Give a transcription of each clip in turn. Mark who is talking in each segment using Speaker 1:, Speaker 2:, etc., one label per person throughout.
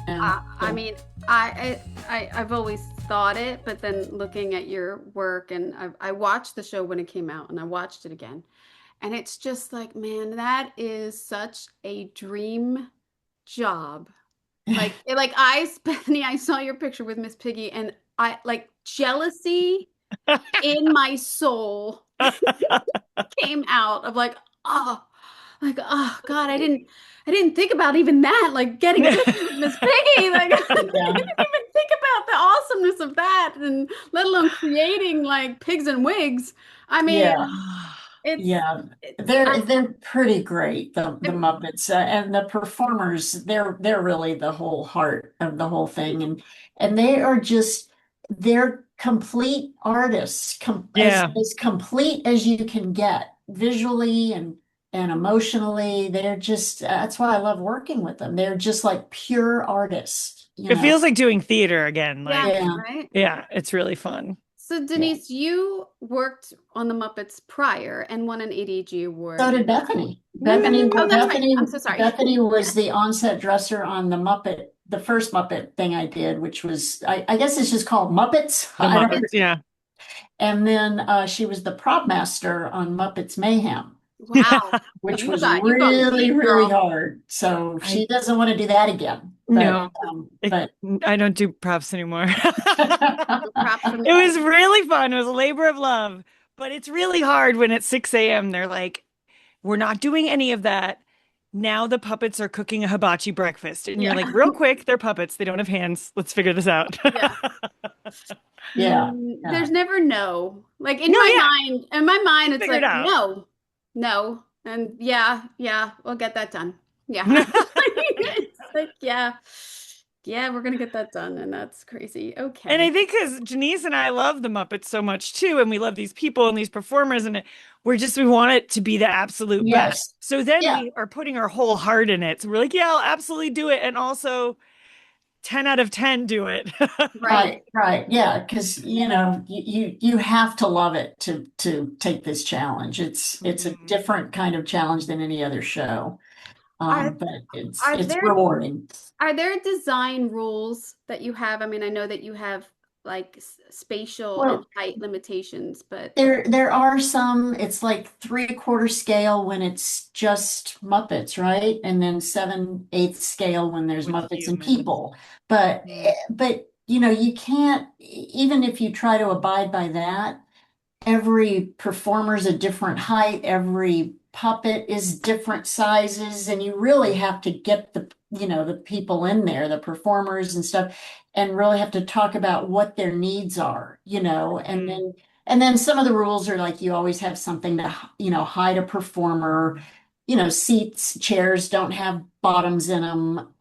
Speaker 1: And
Speaker 2: I mean, I've always thought it, but then looking at your work, and I watched the show when it came out, and I watched it again, and it's just like, man, that is such a dream job. Bethany, I saw your picture with Miss Piggy, and I like jealousy in my soul came out of oh, oh God, I didn't think about even that, like getting pictures with Miss Piggy. Like I didn't even think about the awesomeness of that, and let alone creating like pigs and wigs. I mean,
Speaker 1: yeah,
Speaker 2: it's,
Speaker 1: yeah,
Speaker 2: it's
Speaker 1: they're pretty great. The Muppets and the performers, they're really the whole heart of the whole thing, and they are just they're complete artists,
Speaker 3: Yeah.
Speaker 1: as complete as you can get visually and emotionally. They're just that's why I love working with them. They're just like pure artists, you
Speaker 3: It
Speaker 1: know.
Speaker 3: feels like doing theater again.
Speaker 2: yeah,
Speaker 3: Like,
Speaker 1: Yeah,
Speaker 2: right.
Speaker 3: yeah, it's really fun.
Speaker 2: So
Speaker 1: yeah.
Speaker 2: Denise, you worked on the Muppets prior and won an ADG
Speaker 1: So
Speaker 2: award.
Speaker 1: did Bethany.
Speaker 2: Oh, that's right. I'm so sorry.
Speaker 1: Bethany
Speaker 2: Yeah.
Speaker 1: was the onset dresser on the first Muppet thing I did, which was, I guess it's just called Muppets.
Speaker 3: The
Speaker 1: I don't know.
Speaker 3: Muppets, yeah.
Speaker 1: And then she was the prop master on Muppets Mayhem,
Speaker 2: Wow.
Speaker 1: which
Speaker 2: You
Speaker 1: was
Speaker 2: got you going
Speaker 1: really,
Speaker 2: deep,
Speaker 1: really
Speaker 2: girl.
Speaker 1: hard. So
Speaker 3: I
Speaker 1: she doesn't want to do that again.
Speaker 3: no,
Speaker 1: But
Speaker 3: I don't do props anymore.
Speaker 2: The props from
Speaker 3: It was really fun. It was a labor of love, but it's really hard when it's 6 a.m. They're like, we're not doing any of that. Now the puppets are cooking a hibachi breakfast. And you're
Speaker 2: yeah.
Speaker 3: like, real quick, they're puppets. They don't have hands. Let's figure this out.
Speaker 2: Yeah.
Speaker 1: yeah,
Speaker 2: There's never no. Like
Speaker 3: No, yeah,
Speaker 2: in my mind, it's
Speaker 3: figure it
Speaker 2: like
Speaker 3: out.
Speaker 2: no, no. And yeah, we'll get that done. Yeah. It's like, yeah, we're gonna get that done. And that's crazy.
Speaker 3: And I
Speaker 2: Okay.
Speaker 3: think because Janice and I love the Muppets so much too, and we love these people and these performers, and we want it to be the absolute best.
Speaker 1: yes,
Speaker 3: So then
Speaker 1: yeah.
Speaker 3: we are putting our whole heart in it. So we're like, yeah, I'll absolutely do it. And also 10 out of 10 do it.
Speaker 2: Right.
Speaker 1: Right. Yeah, because you have to love it to take this challenge. It's a
Speaker 3: Mhm.
Speaker 1: different kind of challenge than any other show.
Speaker 2: Are
Speaker 1: But it's
Speaker 2: are
Speaker 1: it's
Speaker 2: there
Speaker 1: rewarding.
Speaker 2: Are there design rules that you have? I mean, I know that you have like spatial and
Speaker 1: Well,
Speaker 2: height limitations, but
Speaker 1: there are some, it's like 3/4 scale when it's just Muppets, right? And then 7/8 scale when there's
Speaker 3: With
Speaker 1: Muppets and
Speaker 3: humans.
Speaker 1: people. But
Speaker 3: Mhm.
Speaker 1: but you can't, even if you try to abide by that, every performer's a different height, every puppet is different sizes, and you really have to get the people in there, the performers and stuff, and really have to talk about what their needs are,
Speaker 3: Mhm.
Speaker 1: and then some of the rules are like you always have something to, hide a performer. Seats, chairs don't have bottoms in them,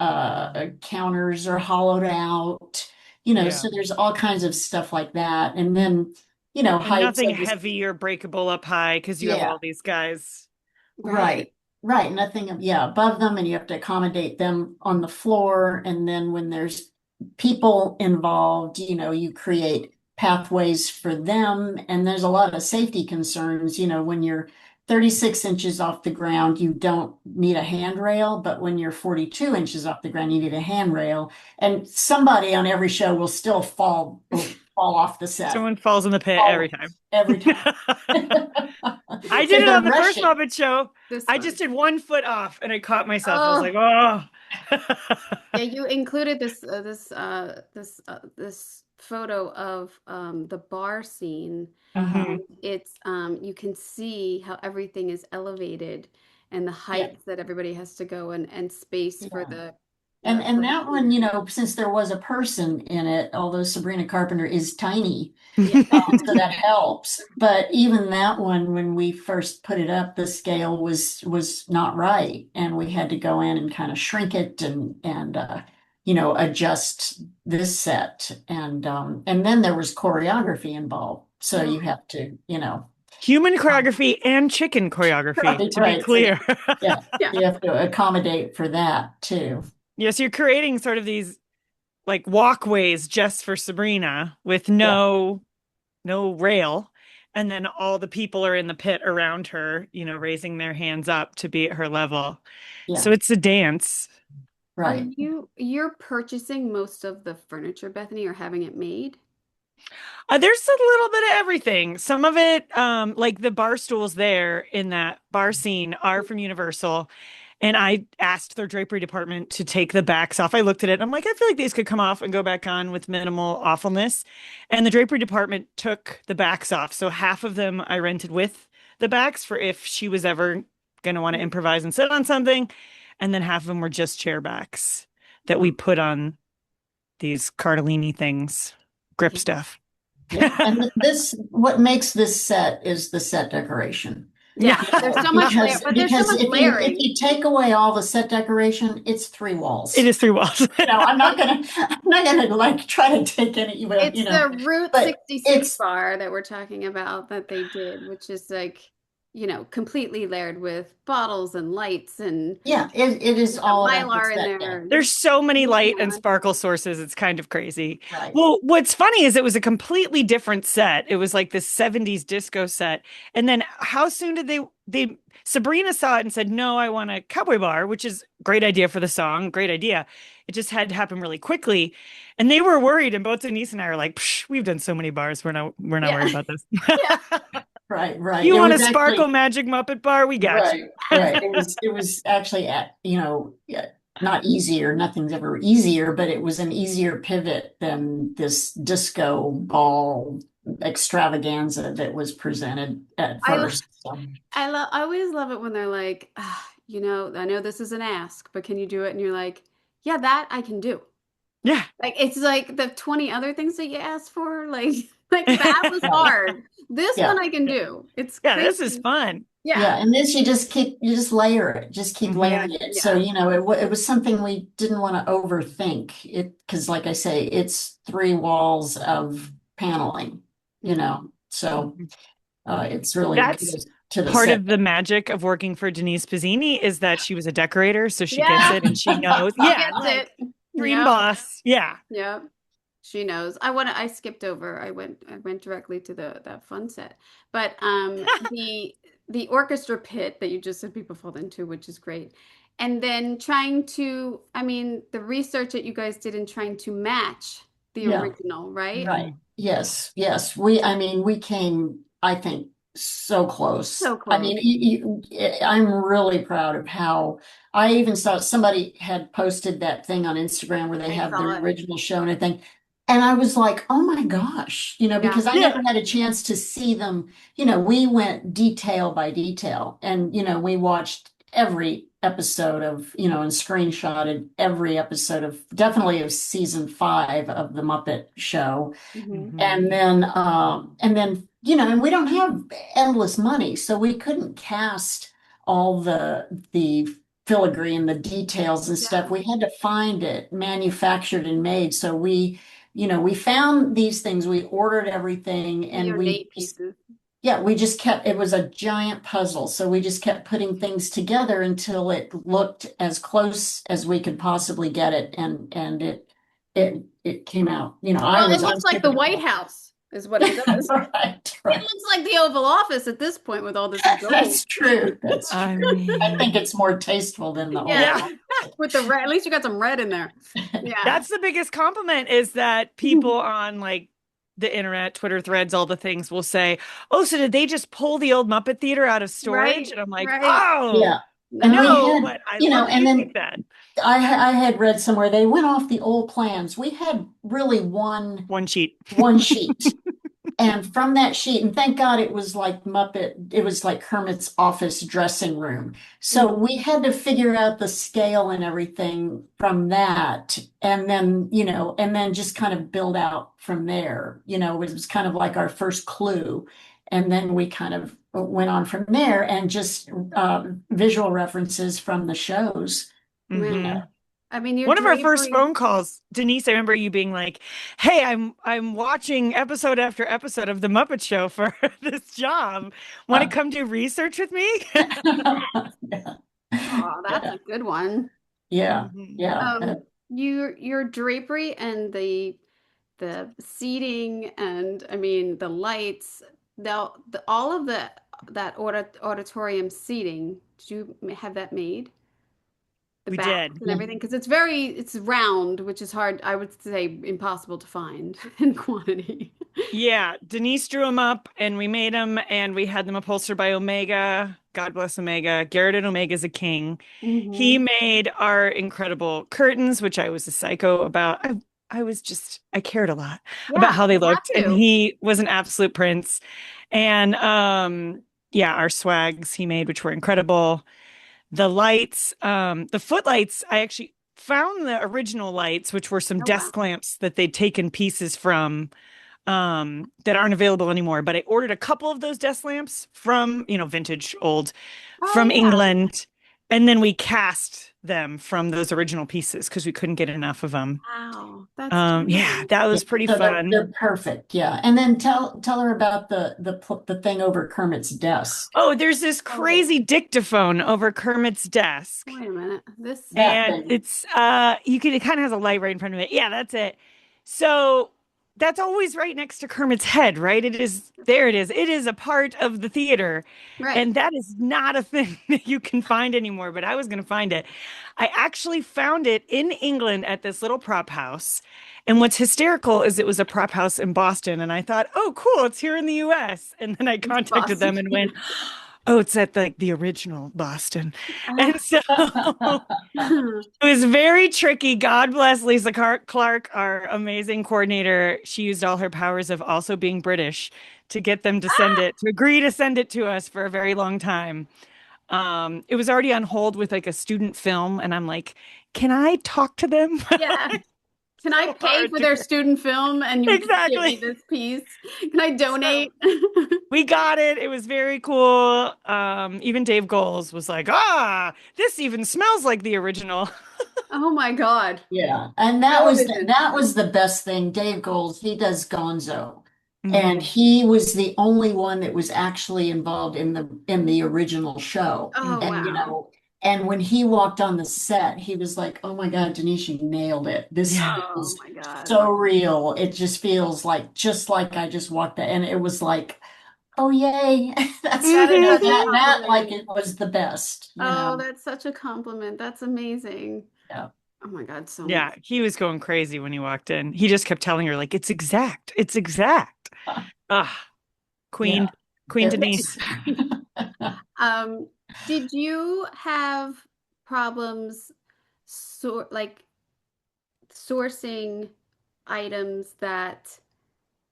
Speaker 1: counters are hollowed out,
Speaker 3: Yeah.
Speaker 1: so there's all kinds of stuff like that. And then
Speaker 3: And
Speaker 1: heights
Speaker 3: nothing
Speaker 1: of this.
Speaker 3: heavy or breakable up high because you have
Speaker 1: Yeah,
Speaker 3: all these guys.
Speaker 2: right.
Speaker 1: right, right. Nothing, yeah, above them, and you have to accommodate them on the floor. And then when there's people involved, you create pathways for them. And there's a lot of safety concerns, when you're 36 inches off the ground, you don't need a handrail, but when you're 42 inches off the ground, you need a handrail. And somebody on every show will fall off the set.
Speaker 3: Someone falls in the pit every
Speaker 1: Always,
Speaker 3: time.
Speaker 1: every time.
Speaker 3: I did
Speaker 1: Because
Speaker 3: it
Speaker 1: they're
Speaker 3: on the first
Speaker 1: rushing.
Speaker 3: Muppet Show.
Speaker 2: This
Speaker 3: I
Speaker 2: one.
Speaker 3: just did 1 foot off and I caught myself. I was like,
Speaker 2: Oh,
Speaker 3: oh.
Speaker 2: yeah, you included this photo of the bar scene.
Speaker 1: Uh-huh.
Speaker 3: Mhm.
Speaker 2: It's you can see how everything is elevated and the
Speaker 1: Yeah,
Speaker 2: heights that everybody has to go and space for
Speaker 1: yeah.
Speaker 2: the
Speaker 1: And
Speaker 2: the
Speaker 1: and
Speaker 2: for the
Speaker 1: that one,
Speaker 2: scene.
Speaker 1: since there was a person in it, although Sabrina Carpenter is tiny,
Speaker 2: Yeah.
Speaker 1: so that helps. But even that one, when we first put it up, the scale was not right, and we had to go in and kind of shrink it and adjust this set, and then there was choreography involved, so you
Speaker 2: Oh,
Speaker 1: have to,
Speaker 3: Human
Speaker 1: um,
Speaker 3: choreography and chicken choreography,
Speaker 1: right,
Speaker 3: to be
Speaker 1: right, so
Speaker 3: clear.
Speaker 1: yeah,
Speaker 2: yeah.
Speaker 1: you have to accommodate for that too.
Speaker 3: Yes, you're creating sort of these like walkways just for Sabrina with
Speaker 1: Yeah,
Speaker 3: no rail. And then all the people are in the pit around her, raising their hands up to be at her level.
Speaker 1: yeah.
Speaker 3: So it's a dance.
Speaker 2: Are
Speaker 1: right.
Speaker 2: you're purchasing most of the furniture, Bethany, or having it made?
Speaker 3: There's a little bit of everything. Some of it, like the bar stools there in that bar scene, are from Universal. And I asked their drapery department to take the backs off. I looked at it. I'm like, I feel like these could come off and go back on with minimal awfulness. And the drapery department took the backs off. So half of them I rented with the backs for if she was ever going to want to improvise and sit on something. And then half of them were just chair backs that we put on these Cardellini things, grip stuff.
Speaker 1: Yeah. And what makes this set is the set decoration.
Speaker 2: Yeah, there's so much layer, but there's so
Speaker 1: Because
Speaker 2: much
Speaker 1: if
Speaker 2: layering.
Speaker 1: you take away all the set decoration, it's three walls.
Speaker 3: It is three walls.
Speaker 1: I'm not gonna like try to take any,
Speaker 2: It's the Route
Speaker 1: but
Speaker 2: 66 bar that we're talking about that they did, which is like, completely layered with bottles and lights and
Speaker 1: yeah, it is all
Speaker 2: Mylar in there.
Speaker 3: There's so many light and sparkle sources. It's kind of crazy.
Speaker 1: Right.
Speaker 3: Well, what's funny is it was a completely different set. It was like this 70s disco set. And then how soon did Sabrina saw it and said, no, I want a cowboy bar, which is a great idea for the song. Great idea. It just had to happen really quickly. And they were worried. And both Denise and I are like, we've done so many bars. We're not worried about this.
Speaker 1: Right.
Speaker 3: You want a sparkle magic Muppet bar? We got you.
Speaker 1: Right. It was actually not easier. Nothing's ever easier, but it was an easier pivot than this disco ball extravaganza that was presented at first.
Speaker 2: I always love it when they're like, I know this is an ask, but can you do it? And you're like, yeah, that I can do.
Speaker 3: Yeah.
Speaker 2: Like, it's like the 20 other things that you asked for. Like that was hard. This one I can do. It's crazy.
Speaker 3: This is fun.
Speaker 2: Yeah.
Speaker 1: And this you just layer it, just keep layering it.
Speaker 2: Yeah.
Speaker 1: So, it was something we didn't want to overthink it, because like I say, it's three walls of paneling, so it's really
Speaker 3: that's
Speaker 1: to the
Speaker 3: part
Speaker 1: set.
Speaker 3: of the magic of working for Denise Pizzini is that she was a decorator, so she gets it and she knows. Dream boss. Yeah.
Speaker 2: Yeah. She knows. I skipped over. I went directly to that fun set. But the orchestra pit that you just said people fall into, which is great. And then the research that you guys did in trying to match the original, right?
Speaker 1: Right. Yes. We came, I think, so close.
Speaker 2: So close.
Speaker 1: I mean, I'm really proud of how I even saw somebody had posted that thing on Instagram where they have the original show and everything. And I was like, oh my gosh, because I never had a chance to see them. We went detail by detail, and, we watched every episode of, and screenshotted every episode definitely of season 5 of the Muppet Show.
Speaker 2: Mm-hmm.
Speaker 1: And then, and we don't have endless money, so we couldn't cast all the filigree and the details and stuff. We had to find it manufactured and made. So we found these things, we ordered everything, and we just kept, it was a giant puzzle. So we just kept putting things together until it looked as close as we could possibly get it. And it came out,
Speaker 2: it looks like the White House is what it does. Right. It looks like the Oval Office at this point with all this gold.
Speaker 1: That's true. I think it's more tasteful than the Oval.
Speaker 2: With the red, at least you got some red in there. Yeah.
Speaker 3: That's the biggest compliment, is that people on like the internet, Twitter threads, all the things will say, oh, so did they just pull the old Muppet Theater out of storage?
Speaker 2: Right.
Speaker 3: And I'm like,
Speaker 2: oh,
Speaker 1: yeah.
Speaker 3: And but I love and then that.
Speaker 1: I had read somewhere they went off the old plans. We had really one
Speaker 3: sheet.
Speaker 1: And from that sheet, and thank God it was like Kermit's office dressing room. So we had to figure out the scale and everything from that. And then, just kind of build out from there. It was kind of like our first clue. And then we kind of went on from there, and just visual references from the shows.
Speaker 3: Mm-hmm. I mean, one of our first phone calls, Denise, I remember you being like, hey, I'm watching episode after episode of the Muppet Show for this job. Want to come do research with me?
Speaker 2: Oh, that's a good one.
Speaker 1: Yeah.
Speaker 2: Your drapery and the seating and the lights, all of that auditorium seating, did you have that made? the
Speaker 3: We
Speaker 2: back
Speaker 3: did.
Speaker 2: and everything because it's round, which is hard. I would say impossible to find in quantity.
Speaker 3: Yeah, Denise drew them up and we made them and we had them upholstered by Omega. God bless Omega. Garrett and Omega's a king. He
Speaker 2: Mhm.
Speaker 3: made our incredible curtains, which I was a psycho about. I cared a lot about
Speaker 2: Yeah,
Speaker 3: how they
Speaker 2: you have
Speaker 3: looked, and
Speaker 2: to.
Speaker 3: he was an absolute prince. And yeah, our swags he made, which were incredible. The lights, the footlights, I actually found the original lights, which were some
Speaker 2: Oh wow.
Speaker 3: desk lamps that they'd taken pieces from that aren't available anymore. But I ordered a couple of those desk lamps from, vintage old
Speaker 2: Oh
Speaker 3: from
Speaker 2: yeah.
Speaker 3: England. And then we cast them from those original pieces because we couldn't get enough of them.
Speaker 2: Wow. That's
Speaker 3: Yeah,
Speaker 2: great.
Speaker 3: that
Speaker 1: Yeah,
Speaker 3: was pretty
Speaker 1: so they're
Speaker 3: fun.
Speaker 1: they're perfect. Yeah. And then tell her about the thing over Kermit's desk.
Speaker 3: Oh, there's this
Speaker 2: Oh,
Speaker 3: crazy dictaphone over Kermit's desk.
Speaker 2: wait a minute. This
Speaker 1: That
Speaker 3: And
Speaker 1: thing.
Speaker 3: it's it kind of has a light right in front of it. Yeah, that's it. So that's always right next to Kermit's head, right? It is there it is. It is a part of the theater.
Speaker 2: right.
Speaker 3: And that is not a thing that you can find anymore, but I was going to find it. I actually found it in England at this little prop house. And what's hysterical is it was a prop house in Boston. And I thought, oh, cool, it's here in the US. And then I contacted
Speaker 2: Boston.
Speaker 3: them and went, oh, it's at the original Boston.
Speaker 2: Ah.
Speaker 3: And so it was very tricky. God bless Lisa Clark, our amazing coordinator. She used all her powers of also being British to get them to agree to send it to us for a very long time. It was already on hold with like a student film, and I'm like, can I talk to them?
Speaker 2: Yeah. Can I
Speaker 3: So
Speaker 2: pay
Speaker 3: hard
Speaker 2: for
Speaker 3: to
Speaker 2: their
Speaker 3: get.
Speaker 2: student film and you just give me
Speaker 3: Exactly.
Speaker 2: this piece? Can I
Speaker 3: So
Speaker 2: donate?
Speaker 3: we got it. It was very cool. Even Dave Goelz was like, this even smells like the original.
Speaker 2: Oh my God.
Speaker 1: Yeah. And that was
Speaker 2: Television.
Speaker 1: that was the best thing. Dave Goelz, he does Gonzo. And
Speaker 3: Mhm.
Speaker 1: he was the only one that was actually involved in the original show.
Speaker 2: Oh
Speaker 1: And
Speaker 2: wow.
Speaker 1: and when he walked on the set, he was like, "Oh my God, Denise, you nailed it. This
Speaker 3: Yeah.
Speaker 2: Oh
Speaker 1: feels
Speaker 2: my God.
Speaker 1: so real. It just feels like just like I just walked that." And it was like, "Oh yay." That's
Speaker 2: That is such a
Speaker 1: that like
Speaker 2: compliment.
Speaker 1: it was the best.
Speaker 2: Oh, that's such a compliment. That's amazing.
Speaker 1: Yeah.
Speaker 2: Oh my God, so
Speaker 3: Yeah, he was going crazy when he walked in. He just kept telling her, like, it's exact. It's exact. Ah,
Speaker 1: Yeah.
Speaker 3: Queen, Queen
Speaker 1: It was.
Speaker 3: Denise.
Speaker 2: um, did you have problems like sourcing items that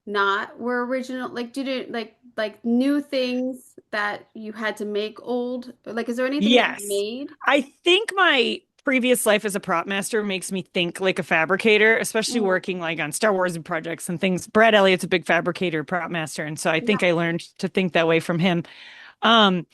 Speaker 2: not were original? Like did it like new things that you had to make old? Like is there anything that you
Speaker 3: Yes.
Speaker 2: made?
Speaker 3: I think my previous life as a prop master makes me think like a fabricator, especially
Speaker 2: Mm,
Speaker 3: working like on Star Wars and projects and things. Brad Elliott's a big fabricator, prop master. And so I
Speaker 2: yeah.
Speaker 3: think I learned to think that way from him. Um,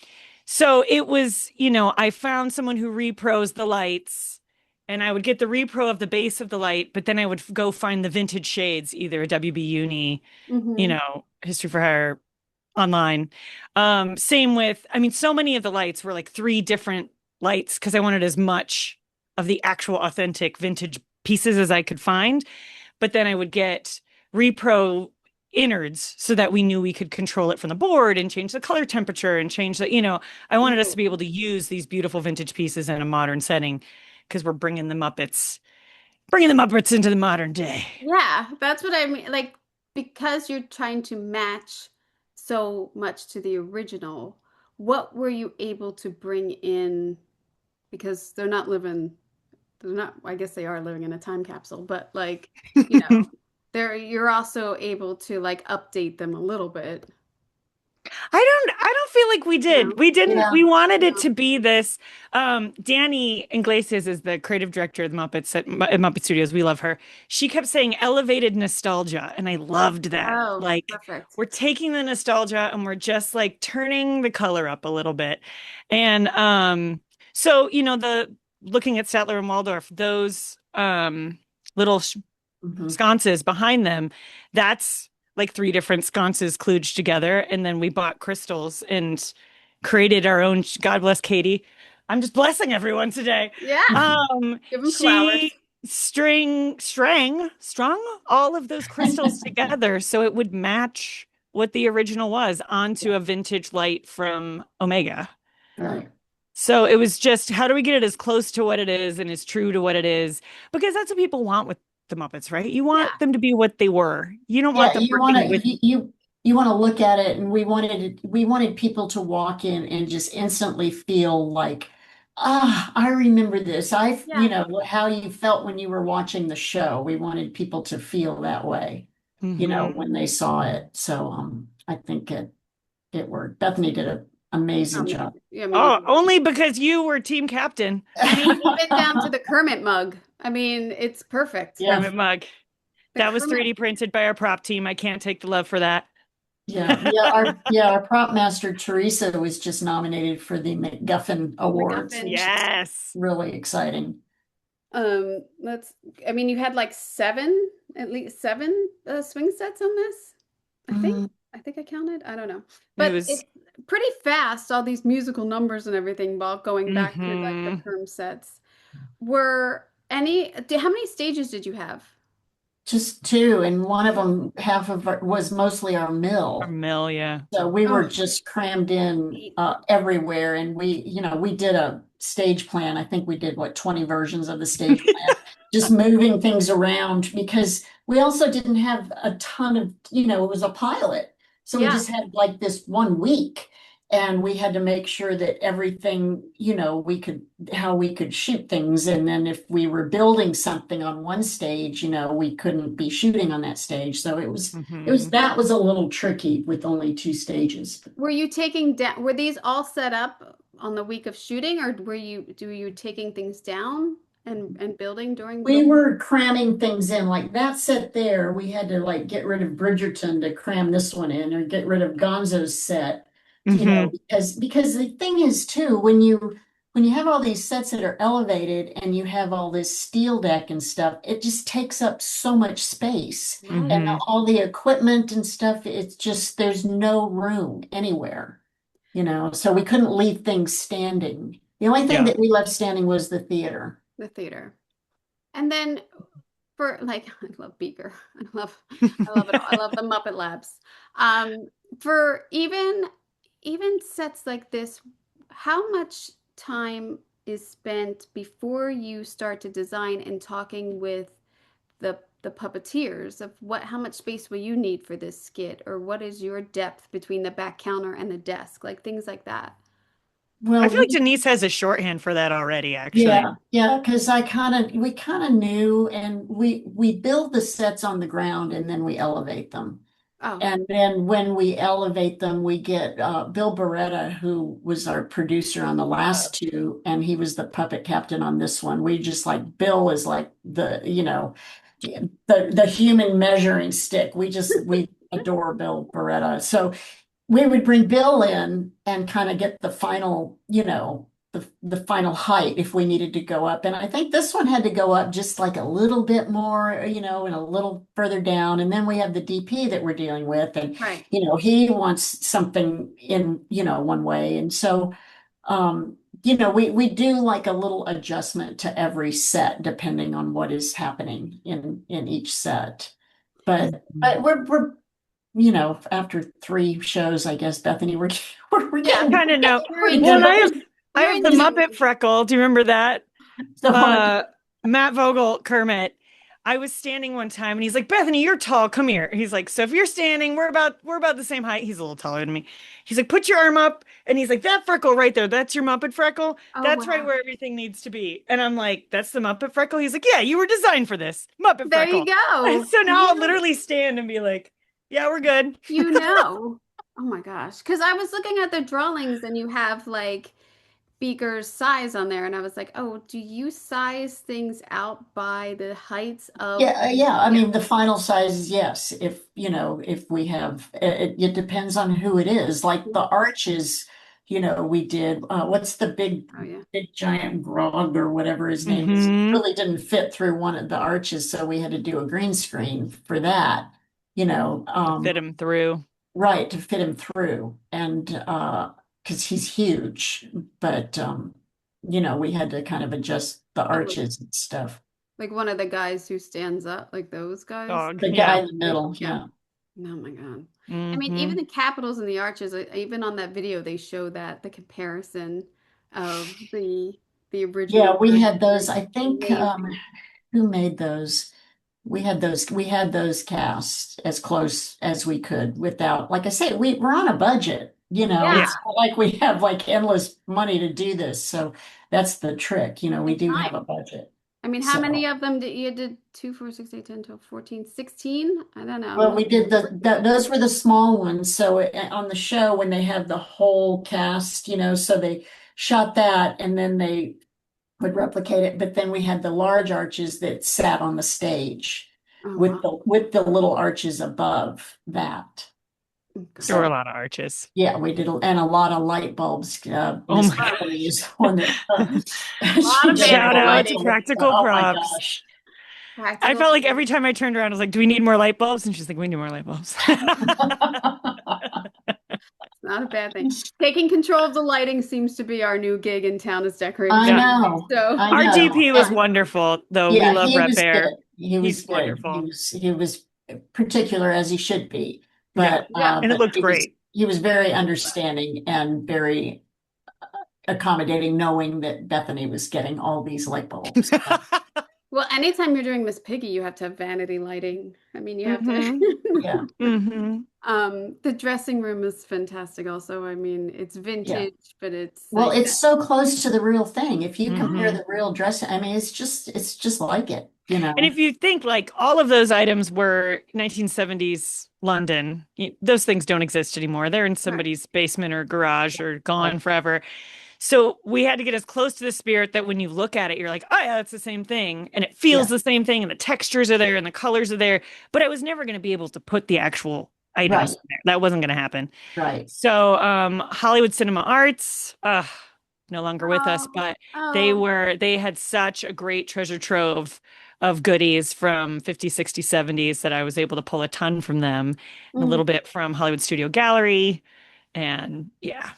Speaker 3: so it was, I found someone who repros the lights and I would get the repro of the base of the light, but then I would go find the vintage shades, either a WB Uni,
Speaker 2: Hmm.
Speaker 3: History for Hire online. Same with, I mean, so many of the lights were like three different lights because I wanted as much of the actual authentic vintage pieces as I could find. But then I would get repro innards so that we knew we could control it from the board and change the color temperature and change I wanted us to be able to use these beautiful vintage pieces in a modern setting because we're bringing the Muppets into the modern day.
Speaker 2: Yeah, that's what I mean. Like, because you're trying to match so much to the original, what were you able to bring in? Because they're not, I guess they are living in a time capsule, but like, you know, you're also able to like update them a little bit.
Speaker 3: I don't feel like we did.
Speaker 2: No,
Speaker 3: We didn't,
Speaker 1: Yeah.
Speaker 3: we wanted it
Speaker 2: no.
Speaker 3: to be this. Danny Iglesias is the creative director of the Muppets at Muppet Studios. We love her. She kept saying elevated nostalgia, and I loved that.
Speaker 2: Oh,
Speaker 3: Like,
Speaker 2: perfect.
Speaker 3: we're taking the nostalgia and we're just like turning the color up a little bit. And so, the looking at Statler and Waldorf, those little
Speaker 1: Mhm.
Speaker 3: sconces behind them, that's like three different sconces kludged together. And then we bought crystals and created our own. God bless Katie. I'm just blessing everyone today.
Speaker 2: Yeah, give them flowers.
Speaker 3: She strung all of those crystals together so it would match what the original was onto a vintage light from Omega.
Speaker 1: Right.
Speaker 3: So it was just, how do we get it as close to what it is and as true to what it is? Because that's what people want with the Muppets, right? You want
Speaker 2: Yeah.
Speaker 3: them to be what they were. You don't want
Speaker 1: Yeah,
Speaker 3: them
Speaker 1: you want
Speaker 3: working
Speaker 1: to
Speaker 3: with.
Speaker 1: you want to look at it, and we wanted people to walk in and just instantly feel like, I remember this.
Speaker 2: Yeah.
Speaker 1: How you felt when you were watching the show. We wanted people to feel that way,
Speaker 3: Mhm.
Speaker 1: when they saw it. So I think it worked. Bethany did an amazing job.
Speaker 2: Yeah, I mean,
Speaker 3: Oh, only because you were team captain.
Speaker 2: I mean, even down to the Kermit mug. I mean, it's perfect.
Speaker 1: Yeah.
Speaker 3: Kermit mug.
Speaker 2: The
Speaker 3: That was
Speaker 2: Kermit,
Speaker 3: 3D printed by our prop team. I can't take the love for that.
Speaker 1: Our prop master Teresa was just nominated for the MacGuffin Awards.
Speaker 2: MacGuffin.
Speaker 3: Yes.
Speaker 1: Really exciting.
Speaker 2: I mean, you had like at least seven swing sets on this. I think. I think I counted. I don't know. But it's pretty fast, all these musical numbers and everything, while going back to like the perm sets. How many stages did you have?
Speaker 1: Just two, and one of them, half of it was mostly our
Speaker 3: Our
Speaker 1: mill.
Speaker 3: mill, yeah.
Speaker 1: So we were
Speaker 2: Oh,
Speaker 1: just crammed in everywhere, and we did a stage plan. I think we did 20 versions of the stage plan, just moving things around because we also didn't have a ton of, it was a pilot. So we
Speaker 2: yeah.
Speaker 1: just had like this 1 week, and we had to make sure that everything, how we could shoot things. And then if we were building something on one stage, we couldn't be shooting on that stage. So that was a little tricky with only two stages.
Speaker 2: Were these all set up on the week of shooting, or were you taking things down and building during
Speaker 1: We were cramming things in, like that set there. We had to like get rid of Bridgerton to cram this one in, or get rid of Gonzo's set, because the thing is too, when you have all these sets that are elevated and you have all this steel deck and stuff, it just takes up so much space. And all the equipment and stuff, it's just there's no room anywhere, so we couldn't leave things standing. The only thing that we left standing was the theater.
Speaker 2: The theater. And then for I love Beaker. I love it all. I love the Muppet Labs. For even sets like this, how much time is spent before you start to design and talking with the puppeteers of how much space will you need for this skit, or what is your depth between the back counter and the desk, like things like that?
Speaker 1: Well,
Speaker 3: I feel like Denise has a shorthand for that already, actually.
Speaker 1: Yeah, because we kind of knew, and we build the sets on the ground and then we elevate them.
Speaker 2: Oh.
Speaker 1: And then when we elevate them, we get Bill Beretta, who was our producer on the last two, and he was the puppet captain on this one. We just Bill is like the human measuring stick. We adore Bill Beretta. So we would bring Bill in and kind of get the final, the final height if we needed to go up. And I think this one had to go up just like a little bit more, and a little further down. And then we have the DP that we're dealing with. And,
Speaker 2: Right.
Speaker 1: He wants something in, one way. And so, we do like a little adjustment to every set depending on what is happening in each set. But we're after 3 shows, I guess, Bethany, we're getting
Speaker 3: kind of know.
Speaker 1: pretty
Speaker 3: Well,
Speaker 1: good.
Speaker 3: I have the Muppet freckle. Do you remember that? Matt Vogel, Kermit. I was standing one time and he's like, Bethany, you're tall. Come here. He's like, so if you're standing, we're about the same height. He's a little taller than me. He's like, put your arm up. And he's like, that freckle right there, that's your Muppet freckle. That's right where everything needs to be. And I'm like, that's the Muppet freckle. He's like, yeah, you were designed for this. Muppet freckle.
Speaker 2: There you go.
Speaker 3: And so now I'll literally stand and be like, yeah, we're good.
Speaker 2: Oh my gosh. Because I was looking at the drawings and you have like Beaker's size on there, and I was like, oh, do you size things out by the heights of?
Speaker 1: Yeah. I mean, the final size is yes. If we have it depends on who it is. Like the arches, we did what's the big giant grog or whatever his name is. It really didn't fit through one of the arches, so we had to do a green screen for that.
Speaker 3: Fit him through.
Speaker 1: Right, to fit him through. And because he's huge, but we had to kind of adjust the arches and stuff.
Speaker 2: Like one of the guys who stands up, like those guys.
Speaker 1: The guy in the middle, yeah.
Speaker 2: Oh my God. I mean, even the capitals and the arches, even on that video, they show that the comparison of the
Speaker 1: Yeah,
Speaker 2: original
Speaker 1: we
Speaker 2: version.
Speaker 1: had those. I think
Speaker 2: Amazing.
Speaker 1: who made those? We had those cast as close as we could without, like I say, we're on a budget,
Speaker 2: Yeah,
Speaker 3: Yeah.
Speaker 1: it's not like we have like endless money to do this. So that's the trick, we
Speaker 2: and
Speaker 1: do have a
Speaker 2: time.
Speaker 1: budget.
Speaker 2: I mean, how many
Speaker 1: So,
Speaker 2: of them did you did 2, 4, 6, 8, 10, 12, 14, 16? I don't know.
Speaker 1: well, we did those were the small ones. So on the show, when they have the whole cast, so they shot that and then they would replicate it. But then we had the large arches that sat on the stage
Speaker 2: Oh,
Speaker 1: with
Speaker 2: wow.
Speaker 1: the little arches above that.
Speaker 2: Oh, God.
Speaker 3: There were a
Speaker 1: So
Speaker 3: lot of arches.
Speaker 1: yeah, we did, and a lot of light bulbs.
Speaker 3: Oh
Speaker 1: Miss
Speaker 3: my
Speaker 1: Bethany is one that
Speaker 2: lot
Speaker 1: she
Speaker 2: of
Speaker 1: did
Speaker 3: Shout
Speaker 1: the
Speaker 2: vanity
Speaker 3: out to
Speaker 1: lighting.
Speaker 2: lighting.
Speaker 3: Practical
Speaker 1: Oh my
Speaker 3: Props.
Speaker 1: gosh.
Speaker 3: I
Speaker 2: Practical.
Speaker 3: felt like every time I turned around, I was like, do we need more light bulbs? And she's like, we need more light bulbs.
Speaker 2: Not a bad thing. Taking control of the lighting seems to be our new gig in town as decorators.
Speaker 1: I
Speaker 3: Yeah.
Speaker 1: know.
Speaker 2: So
Speaker 1: I
Speaker 3: Our
Speaker 1: know.
Speaker 3: DP was
Speaker 1: And
Speaker 3: wonderful, though. We
Speaker 1: yeah,
Speaker 3: love
Speaker 1: he
Speaker 3: Rep
Speaker 1: was
Speaker 3: Air.
Speaker 1: good. He was
Speaker 3: He's
Speaker 1: good.
Speaker 3: wonderful.
Speaker 1: He was particular as he should be.
Speaker 3: Yeah.
Speaker 1: But
Speaker 2: Yeah.
Speaker 3: And it looked great.
Speaker 1: he was very understanding and very accommodating, knowing that Bethany was getting all these light bulbs.
Speaker 2: well, anytime you're doing Miss Piggy, you have to have vanity lighting. I mean, you have
Speaker 3: Mhm.
Speaker 2: to.
Speaker 1: Yeah.
Speaker 3: Hmm.
Speaker 2: The dressing room is fantastic also. I mean, it's vintage, but it's
Speaker 1: Well,
Speaker 2: like
Speaker 1: it's so close to the real thing. If you compare
Speaker 3: Hmm.
Speaker 1: the real dress, I mean, it's just like it,
Speaker 3: And if you think like all of those items were 1970s London, those things don't exist anymore. They're in
Speaker 2: right.
Speaker 3: somebody's basement or garage or gone forever. So we had to get as close to the spirit that when you look at it, you're like, oh yeah, it's the same thing. And it feels
Speaker 1: Yeah.
Speaker 3: the same thing. And the textures are there and the colors are there. But I was never going to be able to put the actual items
Speaker 1: Right.
Speaker 3: in there. That wasn't going to happen.
Speaker 1: Right.
Speaker 3: So Hollywood Cinema Arts, no longer with us, but
Speaker 2: Oh,
Speaker 3: they had such a great treasure trove of goodies from 50s, 60s, 70s that I was able to pull a ton from them and a
Speaker 1: Mm.
Speaker 3: little bit from Hollywood Studio Gallery. And yeah.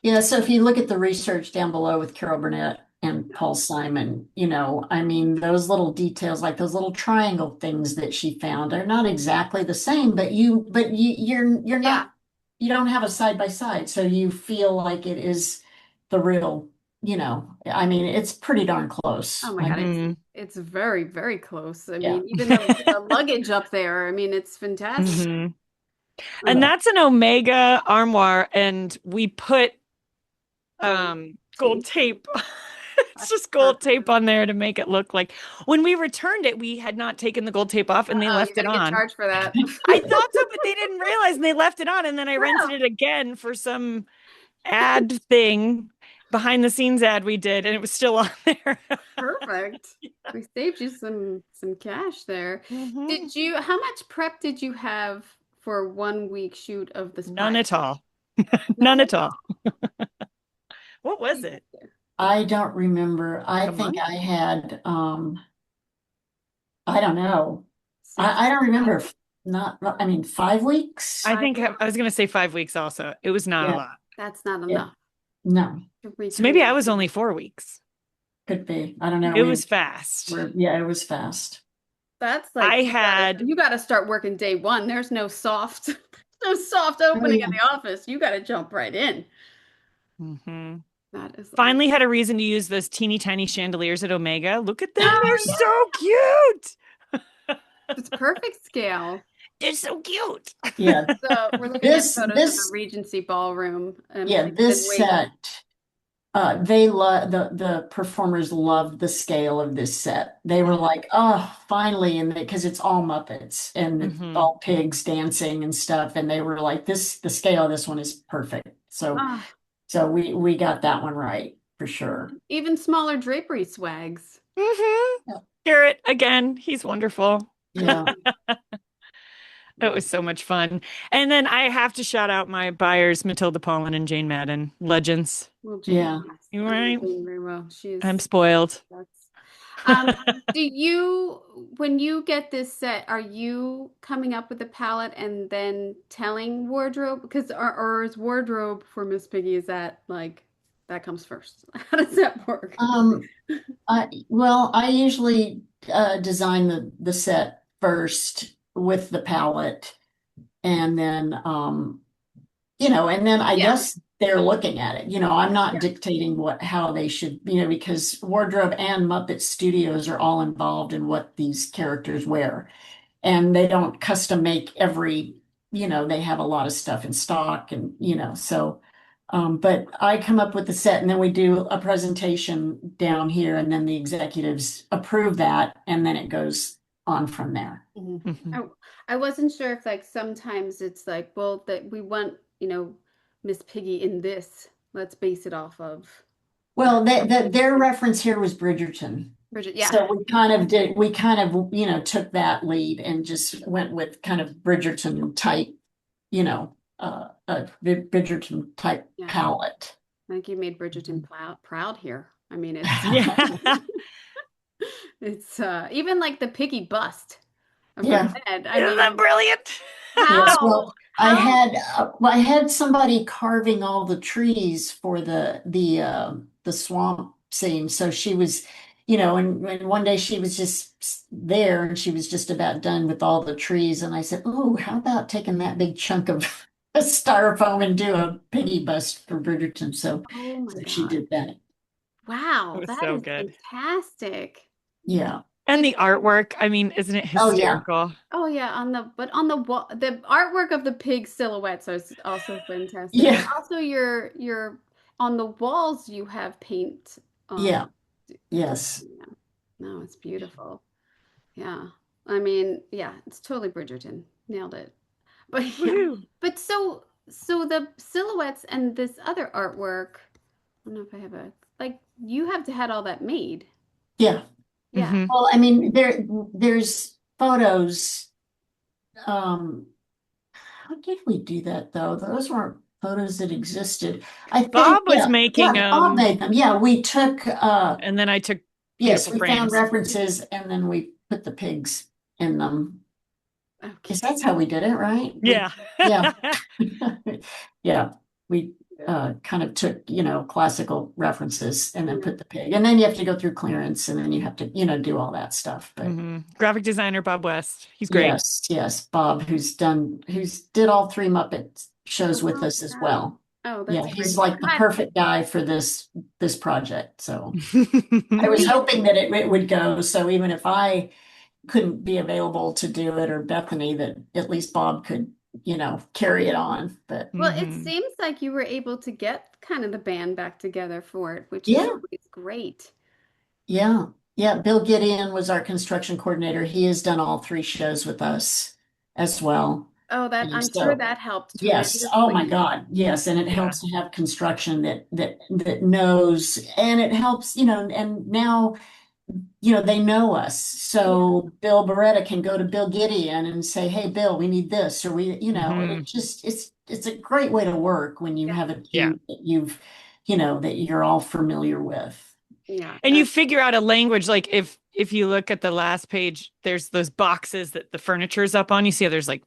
Speaker 1: Yeah, so if you look at the research down below with Carol Burnett and Paul Simon, I mean, those little details, like those little triangle things that she found, are not exactly the same, but you're
Speaker 2: yeah.
Speaker 1: not, you don't have a side by side, so you feel like it is the real, I mean, it's pretty darn close.
Speaker 2: Oh my God,
Speaker 3: Mhm.
Speaker 2: it's very, very close. I
Speaker 1: Yeah.
Speaker 2: mean, even the luggage up there, I mean, it's fantastic.
Speaker 3: Mhm. And
Speaker 1: Yeah.
Speaker 3: that's an Omega armoire, and we put gold tape. It's just gold tape on there to make it look like when we returned it, we had not taken the gold tape off and they
Speaker 2: Oh,
Speaker 3: left
Speaker 2: you're
Speaker 3: it
Speaker 2: gonna get
Speaker 3: on.
Speaker 2: charged for that.
Speaker 3: I thought so, but they didn't realize and they left it on. And then I rented it again for some ad thing, behind the scenes ad we did, and it was still on there.
Speaker 2: Perfect. We saved you some cash there.
Speaker 3: Mhm.
Speaker 2: How much prep did you have for 1 week shoot of the
Speaker 3: None
Speaker 2: spy?
Speaker 3: at all.
Speaker 2: None
Speaker 3: None
Speaker 2: at
Speaker 3: at all. What was it?
Speaker 1: I don't remember. I
Speaker 3: A
Speaker 1: think
Speaker 3: month?
Speaker 1: I had, I don't know.
Speaker 2: Six.
Speaker 1: I don't remember. Not, I mean, 5 weeks?
Speaker 3: I think I was going to say 5 weeks also. It was not a
Speaker 1: Yeah.
Speaker 3: lot.
Speaker 2: That's not
Speaker 1: Yeah.
Speaker 2: enough
Speaker 1: No,
Speaker 2: to
Speaker 3: So maybe I
Speaker 2: recreate.
Speaker 3: was only 4 weeks.
Speaker 1: could be. I don't know.
Speaker 3: It was fast.
Speaker 1: Yeah, it was fast.
Speaker 2: That's like
Speaker 3: I had
Speaker 2: you gotta start working day one. There's no soft, no soft opening in
Speaker 1: yeah.
Speaker 2: the office. You gotta jump right in.
Speaker 3: Mhm.
Speaker 2: That is
Speaker 3: Finally had a reason to use those teeny tiny chandeliers at Omega. Look at them.
Speaker 2: Oh,
Speaker 3: They're
Speaker 2: yeah.
Speaker 3: so cute.
Speaker 2: It's perfect scale.
Speaker 3: They're so cute.
Speaker 1: Yeah.
Speaker 2: So we're looking at photos of
Speaker 1: This
Speaker 2: the Regency Ballroom.
Speaker 1: yeah,
Speaker 2: They've
Speaker 1: this
Speaker 2: been waiting.
Speaker 1: set, they love the performers loved the scale of this set. They were like, oh, finally, and because it's all Muppets and it's
Speaker 3: Mhm.
Speaker 1: all pigs dancing and stuff, and they were like, the scale of this one is perfect. So
Speaker 2: Ah,
Speaker 1: we got that one right for sure.
Speaker 2: even smaller drapery swags.
Speaker 3: Mhm. Garrett, again, he's wonderful.
Speaker 1: Yeah.
Speaker 3: It was so much fun. And then I have to shout out my buyers, Matilda Pollen and Jane Madden, legends.
Speaker 2: Well, Jane,
Speaker 1: Yeah.
Speaker 2: yes,
Speaker 3: You
Speaker 2: I know
Speaker 3: right?
Speaker 2: Jane very well. She's
Speaker 3: I'm spoiled.
Speaker 2: do you, when you get this set, are you coming up with a palette and then telling wardrobe? Because or is wardrobe for Miss Piggy, is that like that comes first? How does that work?
Speaker 1: I usually design the set first with the palette, and then and then I
Speaker 2: Yeah.
Speaker 1: guess they're looking at it. I'm not
Speaker 2: Yeah.
Speaker 1: dictating how they should, because wardrobe and Muppet Studios are all involved in what these characters wear. And they don't custom make they have a lot of stuff in stock and, so. But I come up with the set and then we do a presentation down here and then the executives approve that and then it goes on from there.
Speaker 2: I wasn't sure if like sometimes it's like, well, that we want, Miss Piggy in this. Let's base it off of
Speaker 1: Well, their reference here was Bridgerton.
Speaker 2: Bridget. Yeah.
Speaker 1: So we kind of, took that lead and just went with kind of Bridgerton type, a Bridgerton type
Speaker 2: Yeah.
Speaker 1: palette.
Speaker 2: I think you made Bridgerton proud here. I mean, it's
Speaker 3: Yeah.
Speaker 2: it's even like the Piggy bust of her
Speaker 1: Yeah.
Speaker 2: head.
Speaker 3: Isn't that brilliant?
Speaker 1: Yes, well, I
Speaker 2: How?
Speaker 1: had somebody carving all the trees for the swamp scene. So she was, and one day she was just there and she was just about done with all the trees. And I said, "Oh, how about taking that big chunk of styrofoam and do a Piggy bust for Bridgerton?" So,
Speaker 2: Oh my
Speaker 1: she
Speaker 2: God.
Speaker 1: did that.
Speaker 2: Wow,
Speaker 3: It was
Speaker 2: that
Speaker 3: so
Speaker 2: is
Speaker 3: good.
Speaker 2: fantastic.
Speaker 1: Yeah.
Speaker 3: And the artwork, I mean, isn't it
Speaker 1: Oh, yeah.
Speaker 3: hysterical?
Speaker 2: Oh yeah, on the wall, the artwork of the pig silhouettes is also fantastic.
Speaker 1: Yeah.
Speaker 2: And also your on the walls you have paint.
Speaker 1: Yeah. Yes.
Speaker 2: Yeah. No, it's beautiful. Yeah. I mean, yeah, it's totally Bridgerton. Nailed it. But yeah.
Speaker 3: Woohoo.
Speaker 2: But so the silhouettes and this other artwork, I don't know if I have like you have to had all that made.
Speaker 1: Yeah.
Speaker 2: Yeah.
Speaker 3: Mhm.
Speaker 1: Well, I mean, there's photos. How did we do that though? Those weren't photos that existed. I think
Speaker 3: Bob was making
Speaker 1: Bob made them. Yeah, we took
Speaker 3: and then I took
Speaker 1: yes,
Speaker 3: beautiful
Speaker 1: we found
Speaker 3: frames.
Speaker 1: references and then we put the pigs in them.
Speaker 2: Okay.
Speaker 1: Because that's how we did it, right?
Speaker 3: Yeah.
Speaker 1: Yeah. Yeah. We kind of took, classical references and then put the pig. And then you have to go through clearance and then you have to, do all that stuff. But
Speaker 3: Graphic designer Bob West. He's great.
Speaker 1: yes, Bob, who's did all 3 Muppet shows with us as well.
Speaker 2: Oh, that's
Speaker 1: Yeah,
Speaker 2: great.
Speaker 1: he's like the perfect guy for this project. So I was hoping that it would go. So even if I couldn't be available to do it or Bethany, that at least Bob could, carry it on. But
Speaker 2: Well, it
Speaker 3: Mhm.
Speaker 2: seems like you were able to get kind of the band back together for it, which is
Speaker 1: Yeah.
Speaker 2: always great.
Speaker 1: yeah, Bill Gideon was our construction coordinator. He has done all 3 shows with us as well.
Speaker 2: Oh, that
Speaker 1: And
Speaker 2: I'm
Speaker 1: so-
Speaker 2: sure that helped
Speaker 1: Yes. Oh my
Speaker 2: tremendously.
Speaker 1: God. Yes. And it
Speaker 3: Yeah.
Speaker 1: helps to have construction that knows, and it helps, and now, they know us. So Bill Beretta can go to Bill Gideon and say, "Hey, Bill, we need this," or
Speaker 3: Mhm.
Speaker 1: it's a great way to work when you
Speaker 2: Yeah.
Speaker 1: have a
Speaker 3: Yeah.
Speaker 1: team that you're all familiar with.
Speaker 2: Yeah.
Speaker 3: And you figure out a language, like if you look at the last page, there's those boxes that the furniture's up on. You see how there's like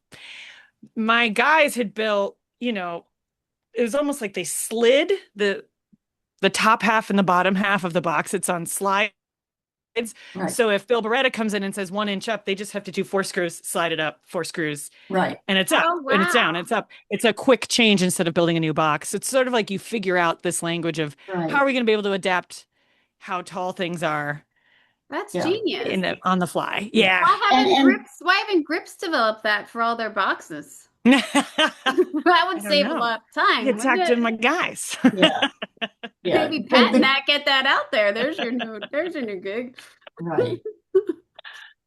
Speaker 3: my guys had built, it was almost like they slid the top half and the bottom half of the box. It's on slides.
Speaker 1: Right.
Speaker 3: So if Bill Beretta comes in and says 1 inch up, they just have to do 4 screws, slide it up, 4 screws,
Speaker 1: Right.
Speaker 3: and it's up,
Speaker 2: Oh,
Speaker 3: and it's down,
Speaker 2: wow.
Speaker 3: it's up. It's a quick change instead of building a new box. It's sort of like you figure out this language of
Speaker 1: Right.
Speaker 3: how are we going to be able to adapt how tall things are
Speaker 2: That's
Speaker 1: Yeah.
Speaker 2: genius.
Speaker 3: on the fly. Yeah.
Speaker 2: Why haven't Grips developed that for all their boxes? That would save a lot of time.
Speaker 3: Get talk to my guys.
Speaker 1: Yeah. Yeah.
Speaker 2: Maybe patent that, get that out there. There's your new gig.
Speaker 1: Right.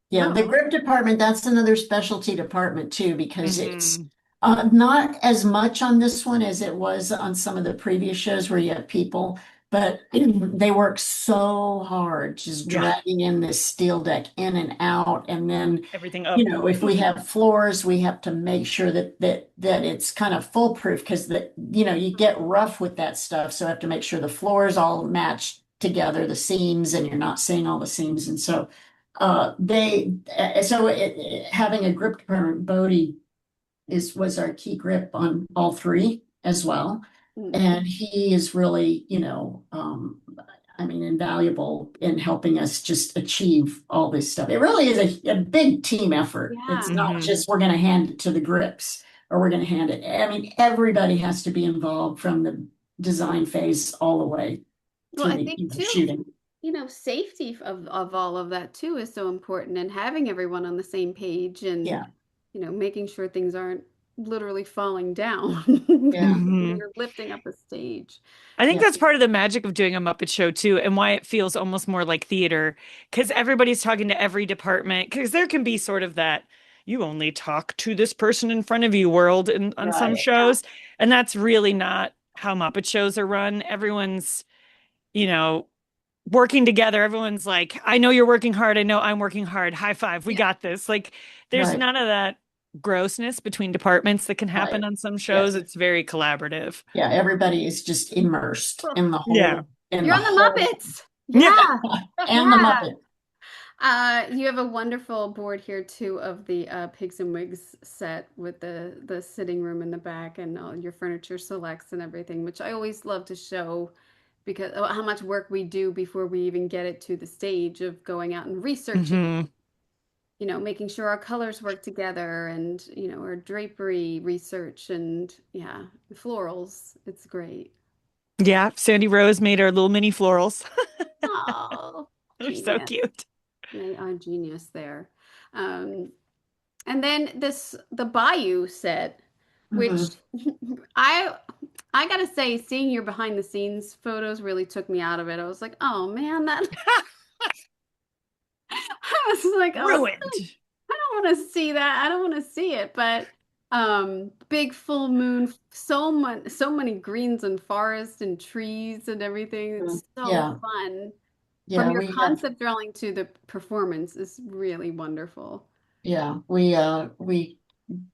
Speaker 1: Yeah, the grip department, that's another specialty department too, because it's not as much on this one as it was on some of the previous shows where you have people, but they work so hard just
Speaker 3: Yeah.
Speaker 1: dragging in this steel deck in and out. And then,
Speaker 3: Everything up.
Speaker 1: if we have floors, we have to make sure that it's kind of foolproof because you get rough with that stuff. So I have to make sure the floors all match together, the seams, and you're not seeing all the seams. And so having a grip department, Bodie was our key grip on all 3 as well. And he is really, invaluable in helping us just achieve all this stuff. It really is a big team effort.
Speaker 2: Yeah.
Speaker 1: It's not just we're going to hand it to the grips or we're going to hand it. I mean, everybody has to be involved from the design phase all the way
Speaker 2: Well,
Speaker 1: to
Speaker 2: I
Speaker 1: the
Speaker 2: think too,
Speaker 1: shooting.
Speaker 2: safety of all of that too is so important, and having everyone on the same page, and
Speaker 1: Yeah,
Speaker 2: making sure things aren't literally falling down
Speaker 1: yeah,
Speaker 2: when you're lifting up a stage.
Speaker 3: I think
Speaker 1: yeah,
Speaker 3: that's part of the magic of doing a Muppet Show too, and why it feels almost more like theater, because everybody's talking to every department. Because there can be sort of that you only talk to this person in front of you world on some
Speaker 1: right.
Speaker 2: Yeah.
Speaker 3: shows, and that's really not how Muppet shows are run. Everyone's, you know, working together. Everyone's like, I know you're working hard. I know I'm working hard. High five. We
Speaker 2: Yeah.
Speaker 3: got this. Like, there's
Speaker 1: Right,
Speaker 3: none of that grossness between departments that can happen
Speaker 1: right.
Speaker 3: on some shows.
Speaker 1: Yes.
Speaker 3: It's very collaborative.
Speaker 1: Yeah, everybody is just immersed in the
Speaker 3: Yeah.
Speaker 1: whole, in
Speaker 2: You're
Speaker 1: the
Speaker 2: on the
Speaker 1: whole,
Speaker 2: Muppets.
Speaker 3: Yeah.
Speaker 2: Yeah.
Speaker 1: and the
Speaker 2: Yeah.
Speaker 1: Muppet.
Speaker 2: You have a wonderful board here too of the Pigs and Wigs set with the sitting room in the back and all your furniture selects and everything, which I always love to show because how much work we do before we even get it to the stage of going out and researching,
Speaker 3: Hmm.
Speaker 2: making sure our colors work together and, our drapery research and yeah, florals. It's great.
Speaker 3: Yeah. Sandy Rose made our little mini florals.
Speaker 2: Oh,
Speaker 3: They're so
Speaker 2: genius.
Speaker 3: cute.
Speaker 2: They are genius there. Um, And then the Bayou set, which
Speaker 1: Mhm.
Speaker 2: I I gotta say, seeing your behind the scenes photos really took me out of it. I was like, oh man, that I was like, oh,
Speaker 3: Ruined.
Speaker 2: I don't want to see that. I don't want to see it. But big full moon, so many greens and forest and trees and everything. It's so
Speaker 1: Yeah,
Speaker 2: fun. From
Speaker 1: yeah,
Speaker 2: your
Speaker 1: we have,
Speaker 2: concept drawing to the performance is really wonderful.
Speaker 1: yeah,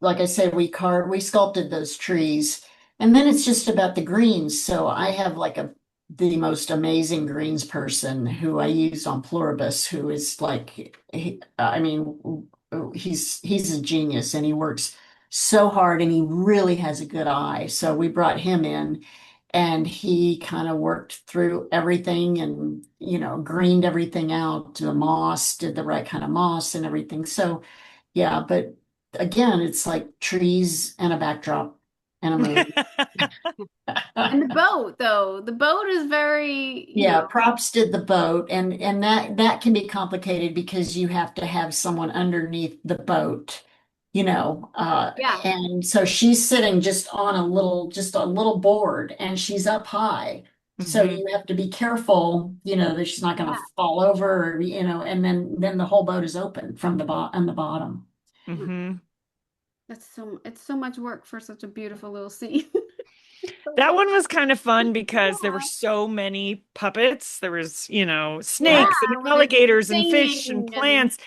Speaker 1: like I say, we sculpted those trees, and then it's just about the greens. So I have like the most amazing greens person who I use on Pluribus, who is like, I mean, he's a genius, and he works so hard, and he really has a good eye. So we brought him in, and he kind of worked through everything, and greened everything out, the moss, did the right kind of moss and everything. So. Yeah, but again, it's like trees and a backdrop and a moon.
Speaker 2: And the boat, though, the boat is very,
Speaker 1: Yeah, props did the boat, and that can be complicated because you have to have someone underneath the boat,
Speaker 2: yeah.
Speaker 1: and so she's sitting just a little board, and she's up high. So
Speaker 3: Hmm.
Speaker 1: you have to be careful, that she's not going to
Speaker 2: Yeah.
Speaker 1: fall over, and then the whole boat is open from on the bottom.
Speaker 3: Hmm.
Speaker 2: It's so much work for such a beautiful little scene.
Speaker 3: That one was kind of fun because there were
Speaker 2: Yeah.
Speaker 3: so many puppets. There was,
Speaker 2: Yeah,
Speaker 3: snakes and
Speaker 2: where they're
Speaker 3: alligators and fish and
Speaker 2: singing and
Speaker 3: plants.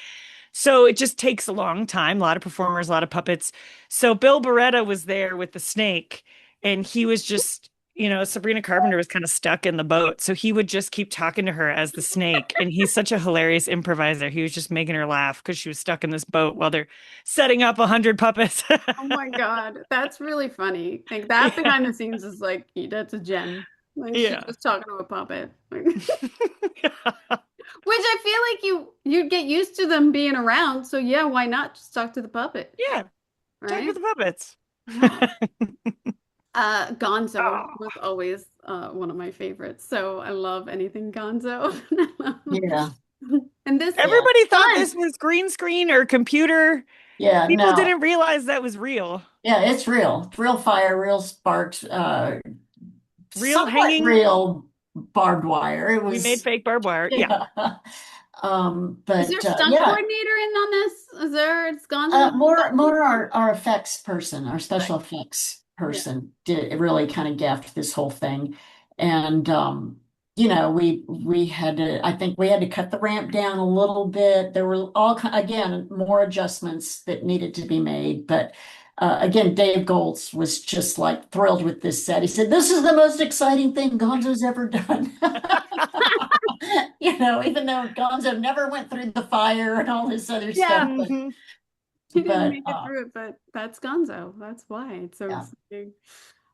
Speaker 3: So it just takes a long time, a lot of performers, a lot of puppets. So Bill Beretta was there with the snake, and he was just, Sabrina Carpenter was kind of stuck in the boat. So he would just keep talking to her as the snake. And he's such a hilarious improviser. He was just making her laugh because she was stuck in this boat while they're setting up 100 puppets.
Speaker 2: oh my God, that's really funny. Like that
Speaker 3: Yeah.
Speaker 2: behind the scenes is like that's a gem. Like she's
Speaker 3: Yeah.
Speaker 2: just talking to a puppet. Which I feel like you'd get used to them being around. So yeah, why not just talk to the puppet,
Speaker 3: Yeah. Talk to
Speaker 2: right?
Speaker 3: the puppets.
Speaker 2: Yeah. Gonzo
Speaker 3: Oh,
Speaker 2: was always one of my favorites. So I love anything Gonzo.
Speaker 1: Yeah,
Speaker 2: And this
Speaker 1: yeah,
Speaker 3: everybody thought
Speaker 2: Stunt.
Speaker 3: this was green screen or computer.
Speaker 1: yeah.
Speaker 3: People
Speaker 1: No,
Speaker 3: didn't realize that was real.
Speaker 1: yeah, it's real fire, real sparks,
Speaker 3: Real
Speaker 1: somewhat
Speaker 3: hanging.
Speaker 1: real barbed wire. It
Speaker 3: We made
Speaker 1: was,
Speaker 3: fake barbed wire. Yeah.
Speaker 1: yeah.
Speaker 2: Is there
Speaker 1: But
Speaker 2: a stunt
Speaker 1: yeah,
Speaker 2: coordinator in on this? Is there? It's Gonzo.
Speaker 1: more our effects person, our
Speaker 2: Right.
Speaker 1: special effects
Speaker 2: Yeah.
Speaker 1: person did really kind of gaffed this whole thing. And we had to, I think we had to cut the ramp down a little bit. There were again, more adjustments that needed to be made. But again, Dave Goelz was just like thrilled with this set. He said, "This is the most exciting thing Gonzo's ever done." Even though Gonzo never went through the fire and all this other
Speaker 2: Yeah.
Speaker 1: stuff,
Speaker 3: Mhm.
Speaker 2: He didn't
Speaker 1: but
Speaker 2: make it through it, but that's Gonzo. That's why it's so
Speaker 1: yeah,
Speaker 2: exciting.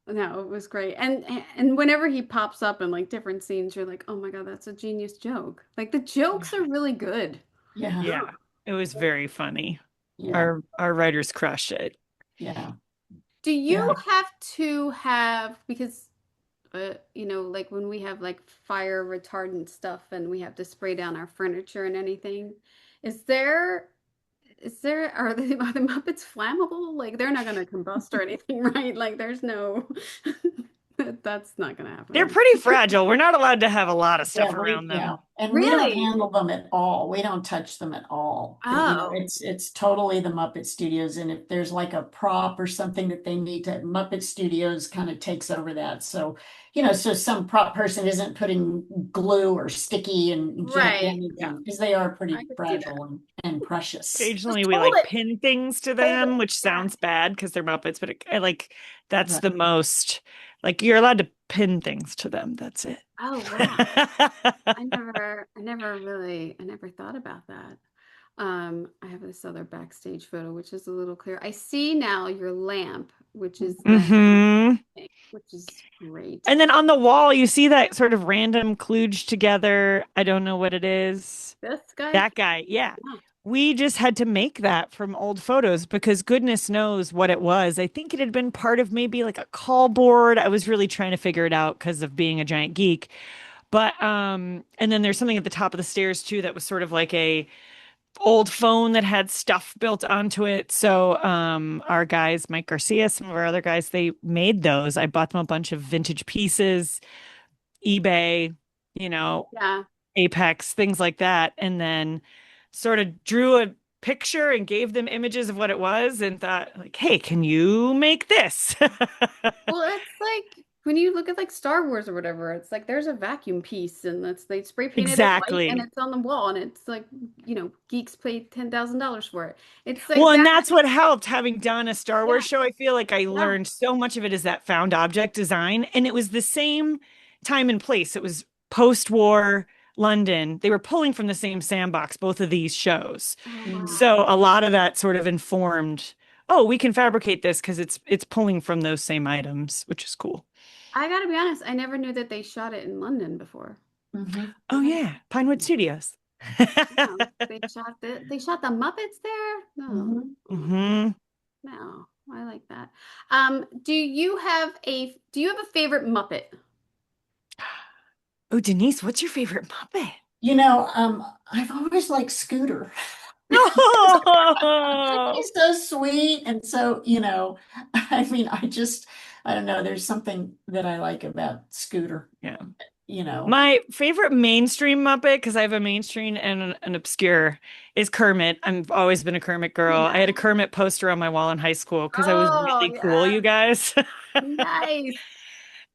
Speaker 2: No, it was great. And whenever he pops up in like different scenes, you're like, oh my God, that's a genius joke. Like the jokes are really good.
Speaker 1: yeah,
Speaker 3: Yeah. It was very funny.
Speaker 1: yeah,
Speaker 3: Our writers crushed it.
Speaker 1: yeah.
Speaker 2: Do you
Speaker 1: Yeah.
Speaker 2: have to have, because like when we have like fire retardant stuff and we have to spray down our furniture and anything, is there are the Muppets flammable? Like they're not gonna combust or anything, right? Like there's no that's not gonna happen,
Speaker 3: They're
Speaker 2: right?
Speaker 3: pretty fragile. We're not allowed to have a lot of stuff
Speaker 1: Yeah,
Speaker 3: around them.
Speaker 1: and we don't
Speaker 2: Really?
Speaker 1: handle them at all. We don't touch them at all.
Speaker 2: Oh,
Speaker 1: It's totally the Muppet Studios, and if there's like a prop or something that they need to, Muppet Studios kind of takes over that. So, so some prop person isn't putting glue or sticky and can't
Speaker 2: right.
Speaker 1: damage
Speaker 3: Yeah.
Speaker 1: them because they are
Speaker 2: I
Speaker 1: pretty
Speaker 2: could see that.
Speaker 1: fragile and precious.
Speaker 3: Occasionally
Speaker 2: Just
Speaker 3: we
Speaker 2: hold
Speaker 3: like
Speaker 2: it.
Speaker 3: pin things to
Speaker 2: Hold it.
Speaker 3: them, which
Speaker 2: Yeah.
Speaker 3: sounds bad because they're Muppets, but I like that's
Speaker 1: Right.
Speaker 3: the most like you're allowed to pin things to them. That's it.
Speaker 2: Oh wow. I never thought about that. I have this other backstage photo, which is a little clear. I see now your lamp, which is
Speaker 3: hmm
Speaker 2: which is great.
Speaker 3: And then on the wall, you see that sort of random kludge together. I don't know what it is.
Speaker 2: This guy?
Speaker 3: That guy, yeah.
Speaker 2: Yeah.
Speaker 3: We just had to make that from old photos because goodness knows what it was. I think it had been part of maybe like a call board. I was really trying to figure it out because of being a giant geek. But and then there's something at the top of the stairs too that was sort of like a old phone that had stuff built onto it. So our guys, Mike Garcia, some of our other guys, they made those. I bought them a bunch of vintage pieces, eBay,
Speaker 2: Yeah.
Speaker 3: Apex, things like that, and then sort of drew a picture and gave them images of what it was and thought like, hey, can you make this?
Speaker 2: Well, it's like when you look at like Star Wars or whatever, it's like there's a vacuum piece and they spray painted it white and
Speaker 3: Exactly.
Speaker 2: it's on the wall and it's like, geeks paid $10,000 for it. It's like
Speaker 3: Well, and
Speaker 2: that.
Speaker 3: that's what helped having done a Star
Speaker 2: Yeah.
Speaker 3: Wars show. I feel like I
Speaker 2: Yeah.
Speaker 3: learned so much of it is that found object design. And it was the same time and place. It was post-war London. They were pulling from the same sandbox, both of these shows.
Speaker 2: Oh, wow.
Speaker 3: So a lot of that sort of informed, oh, we can fabricate this because it's pulling from those same items, which is cool.
Speaker 2: I gotta be honest, I never knew that they shot it in London before.
Speaker 1: Mhm.
Speaker 3: Oh yeah, Pinewood Studios.
Speaker 2: Yeah, they shot the Muppets there? No.
Speaker 1: Mhm.
Speaker 3: hmm
Speaker 2: No, I like that. Do you have a favorite Muppet?
Speaker 3: Oh, Denise, what's your favorite Muppet?
Speaker 1: I've always liked Scooter.
Speaker 3: No.
Speaker 1: He's so sweet. And so, I don't know, there's something that I like about Scooter,
Speaker 3: Yeah.
Speaker 1: My
Speaker 3: My favorite mainstream Muppet, because I have a mainstream and an obscure, is Kermit. I've always been a Kermit girl. I had a Kermit poster on my wall in high school because I was
Speaker 2: Oh,
Speaker 3: really cool, you guys.
Speaker 2: nice.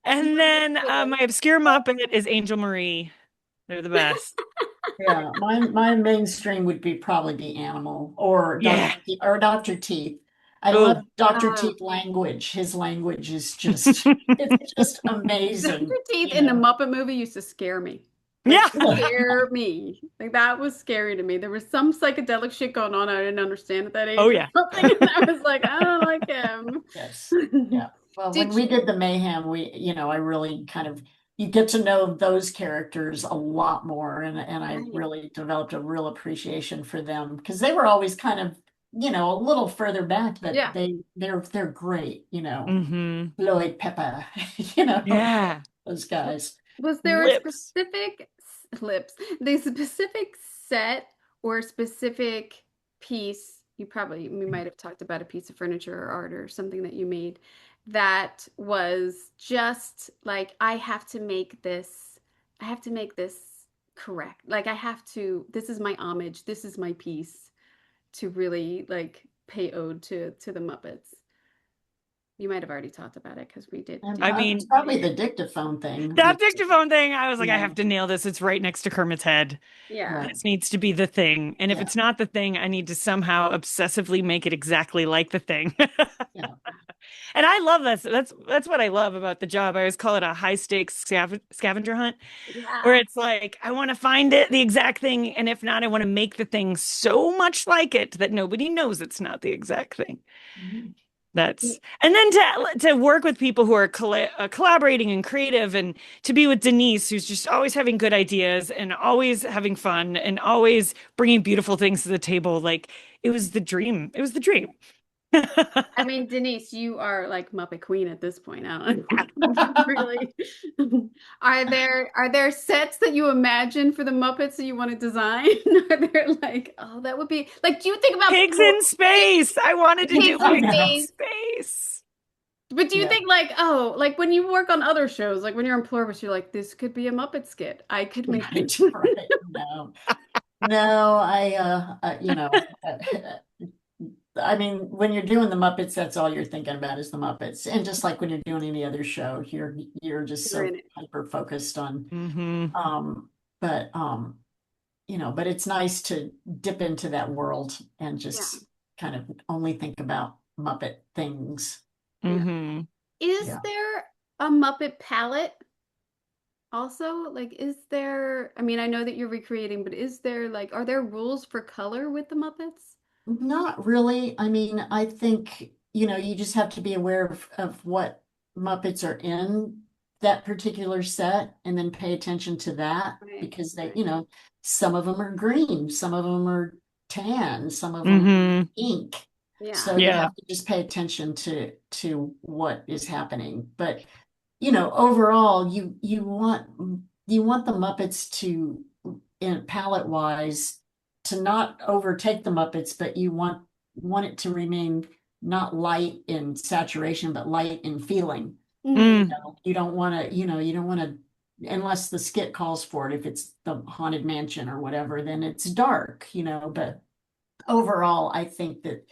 Speaker 3: And then my obscure Muppet is Angel Marie. They're the best.
Speaker 1: Yeah, my mainstream would probably be Animal or
Speaker 3: Yeah.
Speaker 1: Dr. Teeth. I
Speaker 3: Oh.
Speaker 1: love Dr. Teeth language. His language is just it's just amazing.
Speaker 2: Dr. Teeth in the Muppet movie used to scare me.
Speaker 3: Yeah.
Speaker 2: Scare me. Like that was scary to me. There was some psychedelic shit going on I didn't understand at that age.
Speaker 3: Oh, yeah.
Speaker 2: Something, and I was like, I don't like him.
Speaker 1: Yes. Yeah. Well, when we did the Mayhem, I really you get to know those characters a lot more, and I
Speaker 2: Right.
Speaker 1: really developed a real appreciation for them because they were always kind of, a little further back, but
Speaker 2: Yeah.
Speaker 1: they're great,
Speaker 3: hmm
Speaker 1: Lloyd Pepper,
Speaker 3: Yeah.
Speaker 1: those guys.
Speaker 2: Was there a
Speaker 3: Lips.
Speaker 2: specific set or specific piece? We might have talked about a piece of furniture or art or something that you made that was just like, I have to make this correct. Like this is my homage, this is my piece to really like pay ode to the Muppets. You might have already talked about it because we did.
Speaker 3: I mean,
Speaker 1: it's probably the dictaphone thing.
Speaker 3: that dictaphone thing, I was like, I
Speaker 1: Yeah.
Speaker 3: have to nail this. It's right next to Kermit's head.
Speaker 2: Yeah.
Speaker 1: Right.
Speaker 3: This needs to be the thing. And if
Speaker 1: Yeah.
Speaker 3: it's not the thing, I need to somehow obsessively make it exactly like the thing.
Speaker 1: Yeah.
Speaker 3: And I love this. That's what I love about the job. I always call it a high stakes scavenger hunt, where it's like, I want to find it, the exact thing. And if not, I want to make the thing so much like it that nobody knows it's not the exact thing.
Speaker 1: Mhm.
Speaker 3: And then to work with people who are collaborating and creative, and to be with Denise, who's just always having good ideas and always having fun and always bringing beautiful things to the table. Like it was the dream. It was the dream.
Speaker 2: I mean, Denise, you are like Muppet Queen at this point. I don't really. Are there sets that you imagine for the Muppets that you want to design? Are there like, oh, that would be like, do you think about
Speaker 3: Pigs in space. I wanted to do
Speaker 2: pigs in
Speaker 1: I
Speaker 3: pigs in
Speaker 1: know.
Speaker 2: space?
Speaker 3: space.
Speaker 2: But do you
Speaker 1: Yeah.
Speaker 2: think like, oh, like when you work on other shows, like when you're in Pluribus, you're like, this could be a Muppet skit. I could make
Speaker 1: Right, right. No, no, I mean, when you're doing the Muppets, that's all you're thinking about is the Muppets. And just like when you're doing any other show, you're just
Speaker 2: you're
Speaker 1: so
Speaker 2: in it.
Speaker 1: hyper focused on
Speaker 3: Hmm.
Speaker 1: but but it's nice to dip into that world and
Speaker 2: Yeah,
Speaker 1: just kind of only think about Muppet things.
Speaker 2: yeah.
Speaker 3: Hmm.
Speaker 2: Is
Speaker 1: Yeah.
Speaker 2: there a Muppet palette also? Like, is there, I mean, I know that you're recreating, but is there like, are there rules for color with the Muppets?
Speaker 1: Not really. I mean, I think, you just have to be aware of what Muppets are in that particular set and then pay attention to that
Speaker 2: Right,
Speaker 1: because
Speaker 2: right.
Speaker 1: some of them are green, some of them are tan, some of them are
Speaker 3: Hmm.
Speaker 1: pink.
Speaker 2: Yeah.
Speaker 1: So you
Speaker 3: Yeah.
Speaker 1: have to just pay attention to what is happening. But, overall, you want the Muppets to, in palette wise, to not overtake the Muppets, but you want it to remain not light in saturation, but light in feeling.
Speaker 2: Mhm.
Speaker 3: Mm.
Speaker 1: You don't want to, you don't want to, unless the skit calls for it, if it's the Haunted Mansion or whatever, then it's dark, but overall, I think that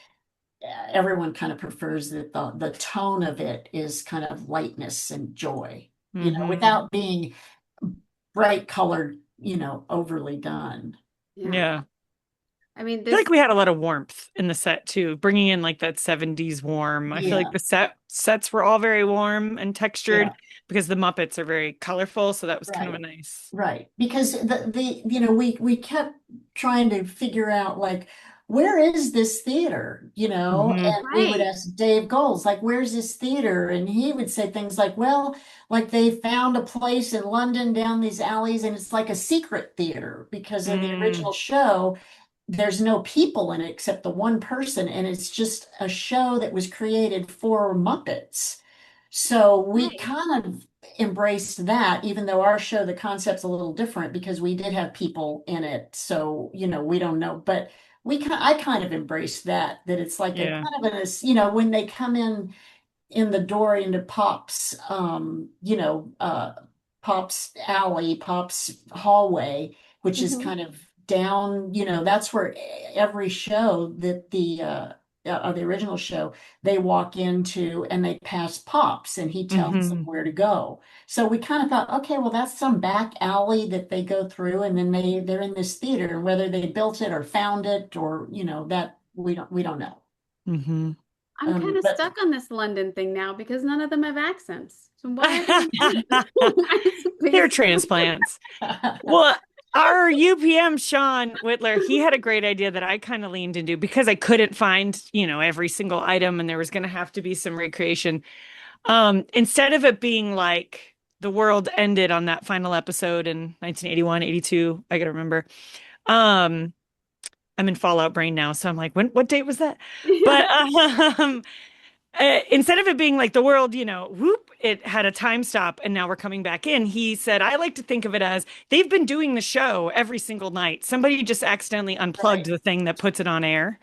Speaker 1: everyone kind of prefers that the tone of it is kind of lightness and joy,
Speaker 3: Hmm.
Speaker 1: without being bright colored, overly done.
Speaker 2: Yeah.
Speaker 3: Yeah.
Speaker 2: I mean,
Speaker 3: I feel
Speaker 2: this,
Speaker 3: like we had a lot of warmth in the set too, bringing in like that 70s warm. I feel like
Speaker 1: Yeah,
Speaker 3: the sets were all very warm and textured
Speaker 1: yeah,
Speaker 3: because the Muppets are very colorful, so that was kind of a
Speaker 1: right.
Speaker 3: nice.
Speaker 1: Right, because we kept trying to figure out like where is this theater,
Speaker 3: Hmm.
Speaker 1: and we would
Speaker 2: right.
Speaker 1: ask Dave Goelz like where's this theater, and he would say things like, well, like they found a place in London down these alleys, and it's like a secret theater because in the
Speaker 3: Mm.
Speaker 1: original show there's no people in it except the one person, and it's just a show that was created for Muppets. So we
Speaker 2: Right.
Speaker 1: kind of embraced that, even though our show, the concept's a little different because we did have people in it. So, we don't know, but I kind of embraced that it's like a
Speaker 3: Yeah.
Speaker 1: kind of when they come in the door into Pop's alley, Pop's hallway, which is
Speaker 2: Hmm.
Speaker 1: kind of down, that's where every show that the original show, they walk into and they pass Pops and he tells them
Speaker 3: Hmm.
Speaker 1: where to go. So we kind of thought, okay, well, that's some back alley that they go through and then they're in this theater, and whether they built it or found it or, that we don't know.
Speaker 3: Hmm.
Speaker 2: I'm kind of
Speaker 1: But
Speaker 2: stuck on this London thing now because none of them have accents. So why are they in London? It's
Speaker 3: They're
Speaker 2: basically,
Speaker 3: transplants. Well, our UPM, Sean Whitler, he had a great idea that I kind of leaned into because I couldn't find, every single item and there was going to have to be some recreation. Instead of it being like the world ended on that final episode in 1981, 82, I gotta remember. Um, I'm in Fallout brain now, so I'm like, what date was that? But
Speaker 2: yeah.
Speaker 3: instead of it being like the world, whoop, it had a time stop and now we're coming back in. He said, I like to think of it as they've been doing the show every single night. Somebody just accidentally unplugged
Speaker 1: right,
Speaker 3: the thing that puts it on air.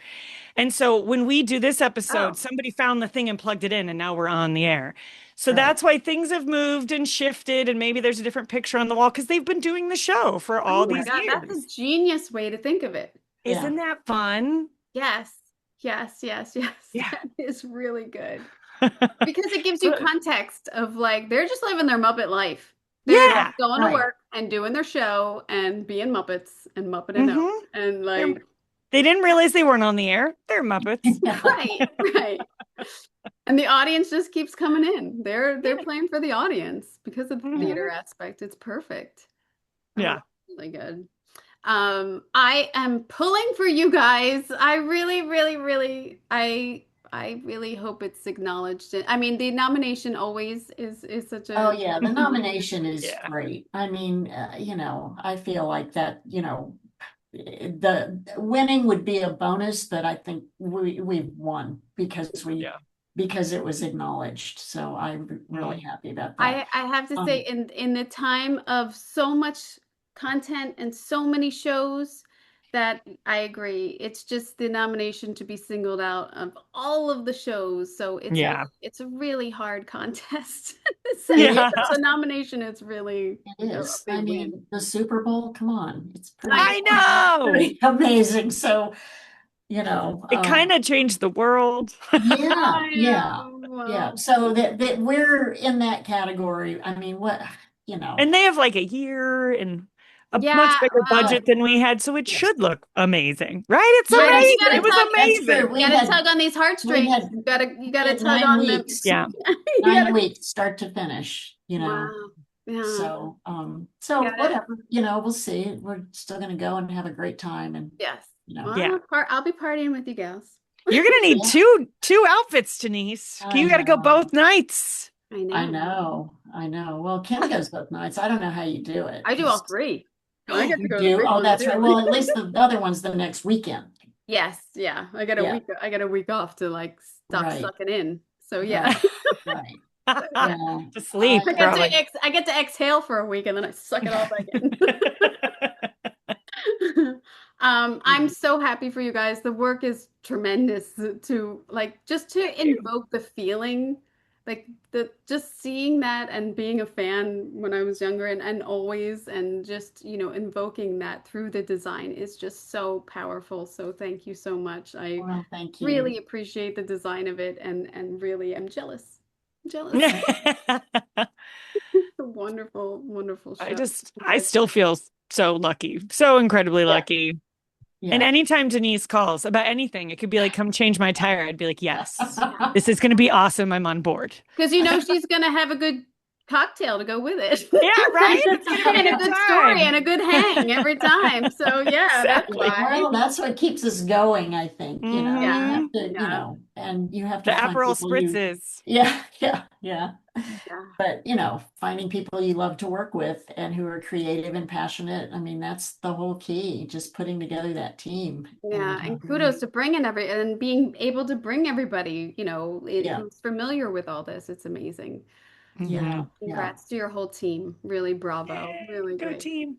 Speaker 3: And so when we do this episode,
Speaker 2: Oh,
Speaker 3: somebody found the thing and plugged it in and now we're on the air. So
Speaker 1: right.
Speaker 3: that's why things have moved and shifted and maybe there's a different picture on the wall because they've been doing the show for all
Speaker 2: oh my
Speaker 3: these
Speaker 2: God, that's a
Speaker 3: years.
Speaker 2: genius way to think of it.
Speaker 1: Yeah.
Speaker 3: Isn't that fun?
Speaker 2: Yes. Yes, yes, yes.
Speaker 3: Yeah.
Speaker 2: That is really good. Because it gives you
Speaker 3: So,
Speaker 2: context of like they're just living their Muppet life. They're
Speaker 1: Right,
Speaker 3: yeah.
Speaker 2: just going to
Speaker 1: right.
Speaker 2: work and doing their show and being Muppets and Muppeting out.
Speaker 3: Hmm.
Speaker 2: And
Speaker 3: They're
Speaker 2: like,
Speaker 3: They didn't realize they weren't on the air. They're Muppets.
Speaker 2: right, right. And the audience just keeps coming in. They're playing for the audience because of the
Speaker 1: Yeah.
Speaker 2: theater
Speaker 3: Hmm.
Speaker 2: aspect. It's perfect. Oh,
Speaker 3: Yeah.
Speaker 2: that's really good. I am pulling for you guys. I really, really, really, I really hope it's acknowledged. I mean, the nomination always is such
Speaker 1: Oh,
Speaker 2: a
Speaker 1: yeah, the
Speaker 3: Hmm.
Speaker 1: nomination is
Speaker 3: Yeah.
Speaker 1: great. I mean, I feel like that, the winning would be a bonus, but I think we've won because
Speaker 3: Yeah.
Speaker 1: because it was acknowledged. So I'm really happy about that.
Speaker 2: I have to say, in the time of so much content and so many shows, that I agree. It's just the nomination to be singled out of all of the shows. So
Speaker 3: Yeah.
Speaker 2: it's a really hard contest. So
Speaker 3: Yeah.
Speaker 2: the nomination is really
Speaker 1: It
Speaker 2: a
Speaker 1: is.
Speaker 2: big
Speaker 1: I
Speaker 2: win.
Speaker 1: mean, the Super Bowl, come on, it's pretty,
Speaker 3: I know.
Speaker 1: pretty amazing. So, you know,
Speaker 3: It kind of changed the world.
Speaker 1: yeah,
Speaker 2: I
Speaker 1: yeah,
Speaker 2: know.
Speaker 1: yeah. So that we're in that category. I mean, what, you know,
Speaker 3: And they have like a year and a
Speaker 2: Yeah,
Speaker 3: much bigger
Speaker 2: well,
Speaker 3: budget than we had, so it
Speaker 1: yes.
Speaker 3: should look amazing, right? It's
Speaker 1: Yeah, that's
Speaker 3: amazing.
Speaker 1: true.
Speaker 3: It was
Speaker 2: That's
Speaker 3: amazing.
Speaker 1: true. We
Speaker 2: you gotta
Speaker 1: had
Speaker 2: tug on these heartstrings.
Speaker 1: had-
Speaker 2: You gotta
Speaker 1: had
Speaker 2: tug
Speaker 1: 9
Speaker 2: on them.
Speaker 1: weeks.
Speaker 3: Yeah.
Speaker 2: You
Speaker 1: 9
Speaker 2: gotta-
Speaker 1: weeks, start to finish, you know.
Speaker 2: Wow. Yeah.
Speaker 1: So,
Speaker 2: Gotta-
Speaker 1: whatever, you know, we'll see. We're still gonna go and have a great time, and
Speaker 2: Yes.
Speaker 1: you know,
Speaker 2: Well,
Speaker 3: Yeah.
Speaker 2: I'll be partying with you gals.
Speaker 3: You're gonna need
Speaker 1: Yeah.
Speaker 3: two outfits, Denise.
Speaker 1: I
Speaker 3: You got to go
Speaker 1: know.
Speaker 3: both nights.
Speaker 2: I know.
Speaker 1: I know. Well, Kim goes both nights. I don't know how you do it.
Speaker 2: I do all 3. I get to
Speaker 1: You
Speaker 2: go to the
Speaker 1: do?
Speaker 2: big
Speaker 1: Oh,
Speaker 2: one,
Speaker 1: that's
Speaker 2: too.
Speaker 1: right. Well, at least the other one's the next weekend.
Speaker 2: Yes, yeah. I got a
Speaker 1: Yeah.
Speaker 2: week. I got a week off to like stop
Speaker 1: Right.
Speaker 2: sucking in. So yeah.
Speaker 1: Right. Yeah.
Speaker 3: To sleep,
Speaker 2: I get
Speaker 3: probably.
Speaker 2: I get to exhale for a week and then I suck it all back in. I'm so happy for you guys. The work is tremendous to like just to invoke the feeling, like just seeing that and being a fan when I was younger and always, and just, invoking that through the design is just so powerful. So thank you so much. I
Speaker 1: Well, thank you.
Speaker 2: really appreciate the design of it and really am jealous. Jealous. It's a wonderful, wonderful show.
Speaker 3: I still feel so lucky, so incredibly
Speaker 1: Yeah.
Speaker 3: lucky.
Speaker 1: Yeah.
Speaker 3: And anytime Denise calls about anything, it could be like, come change my tire. I'd be like, yes, this is going to be awesome. I'm on board.
Speaker 2: Because she's going to have a good cocktail to go with it.
Speaker 3: Yeah, right? It's gonna be
Speaker 2: And
Speaker 3: a
Speaker 2: a good
Speaker 3: time.
Speaker 2: story and a good hang every time. So yeah, that's
Speaker 3: Exactly.
Speaker 2: why.
Speaker 1: Well, that's what keeps us going, I think. You know,
Speaker 3: Yeah.
Speaker 1: you have to,
Speaker 2: Yeah.
Speaker 1: you know, and you have to
Speaker 3: The
Speaker 1: find
Speaker 3: Aperol
Speaker 1: people you-
Speaker 3: spritzes.
Speaker 1: Yeah.
Speaker 2: Yeah.
Speaker 1: But, finding people you love to work with and who are creative and passionate. I mean, that's the whole key, just putting together that team.
Speaker 2: Yeah, and kudos to bringing and being able to bring everybody,
Speaker 1: Yeah.
Speaker 2: who's familiar with all this. It's amazing.
Speaker 1: Yeah.
Speaker 2: Congrats to your whole team. Really bravo. Really
Speaker 3: Go
Speaker 2: great.
Speaker 3: team.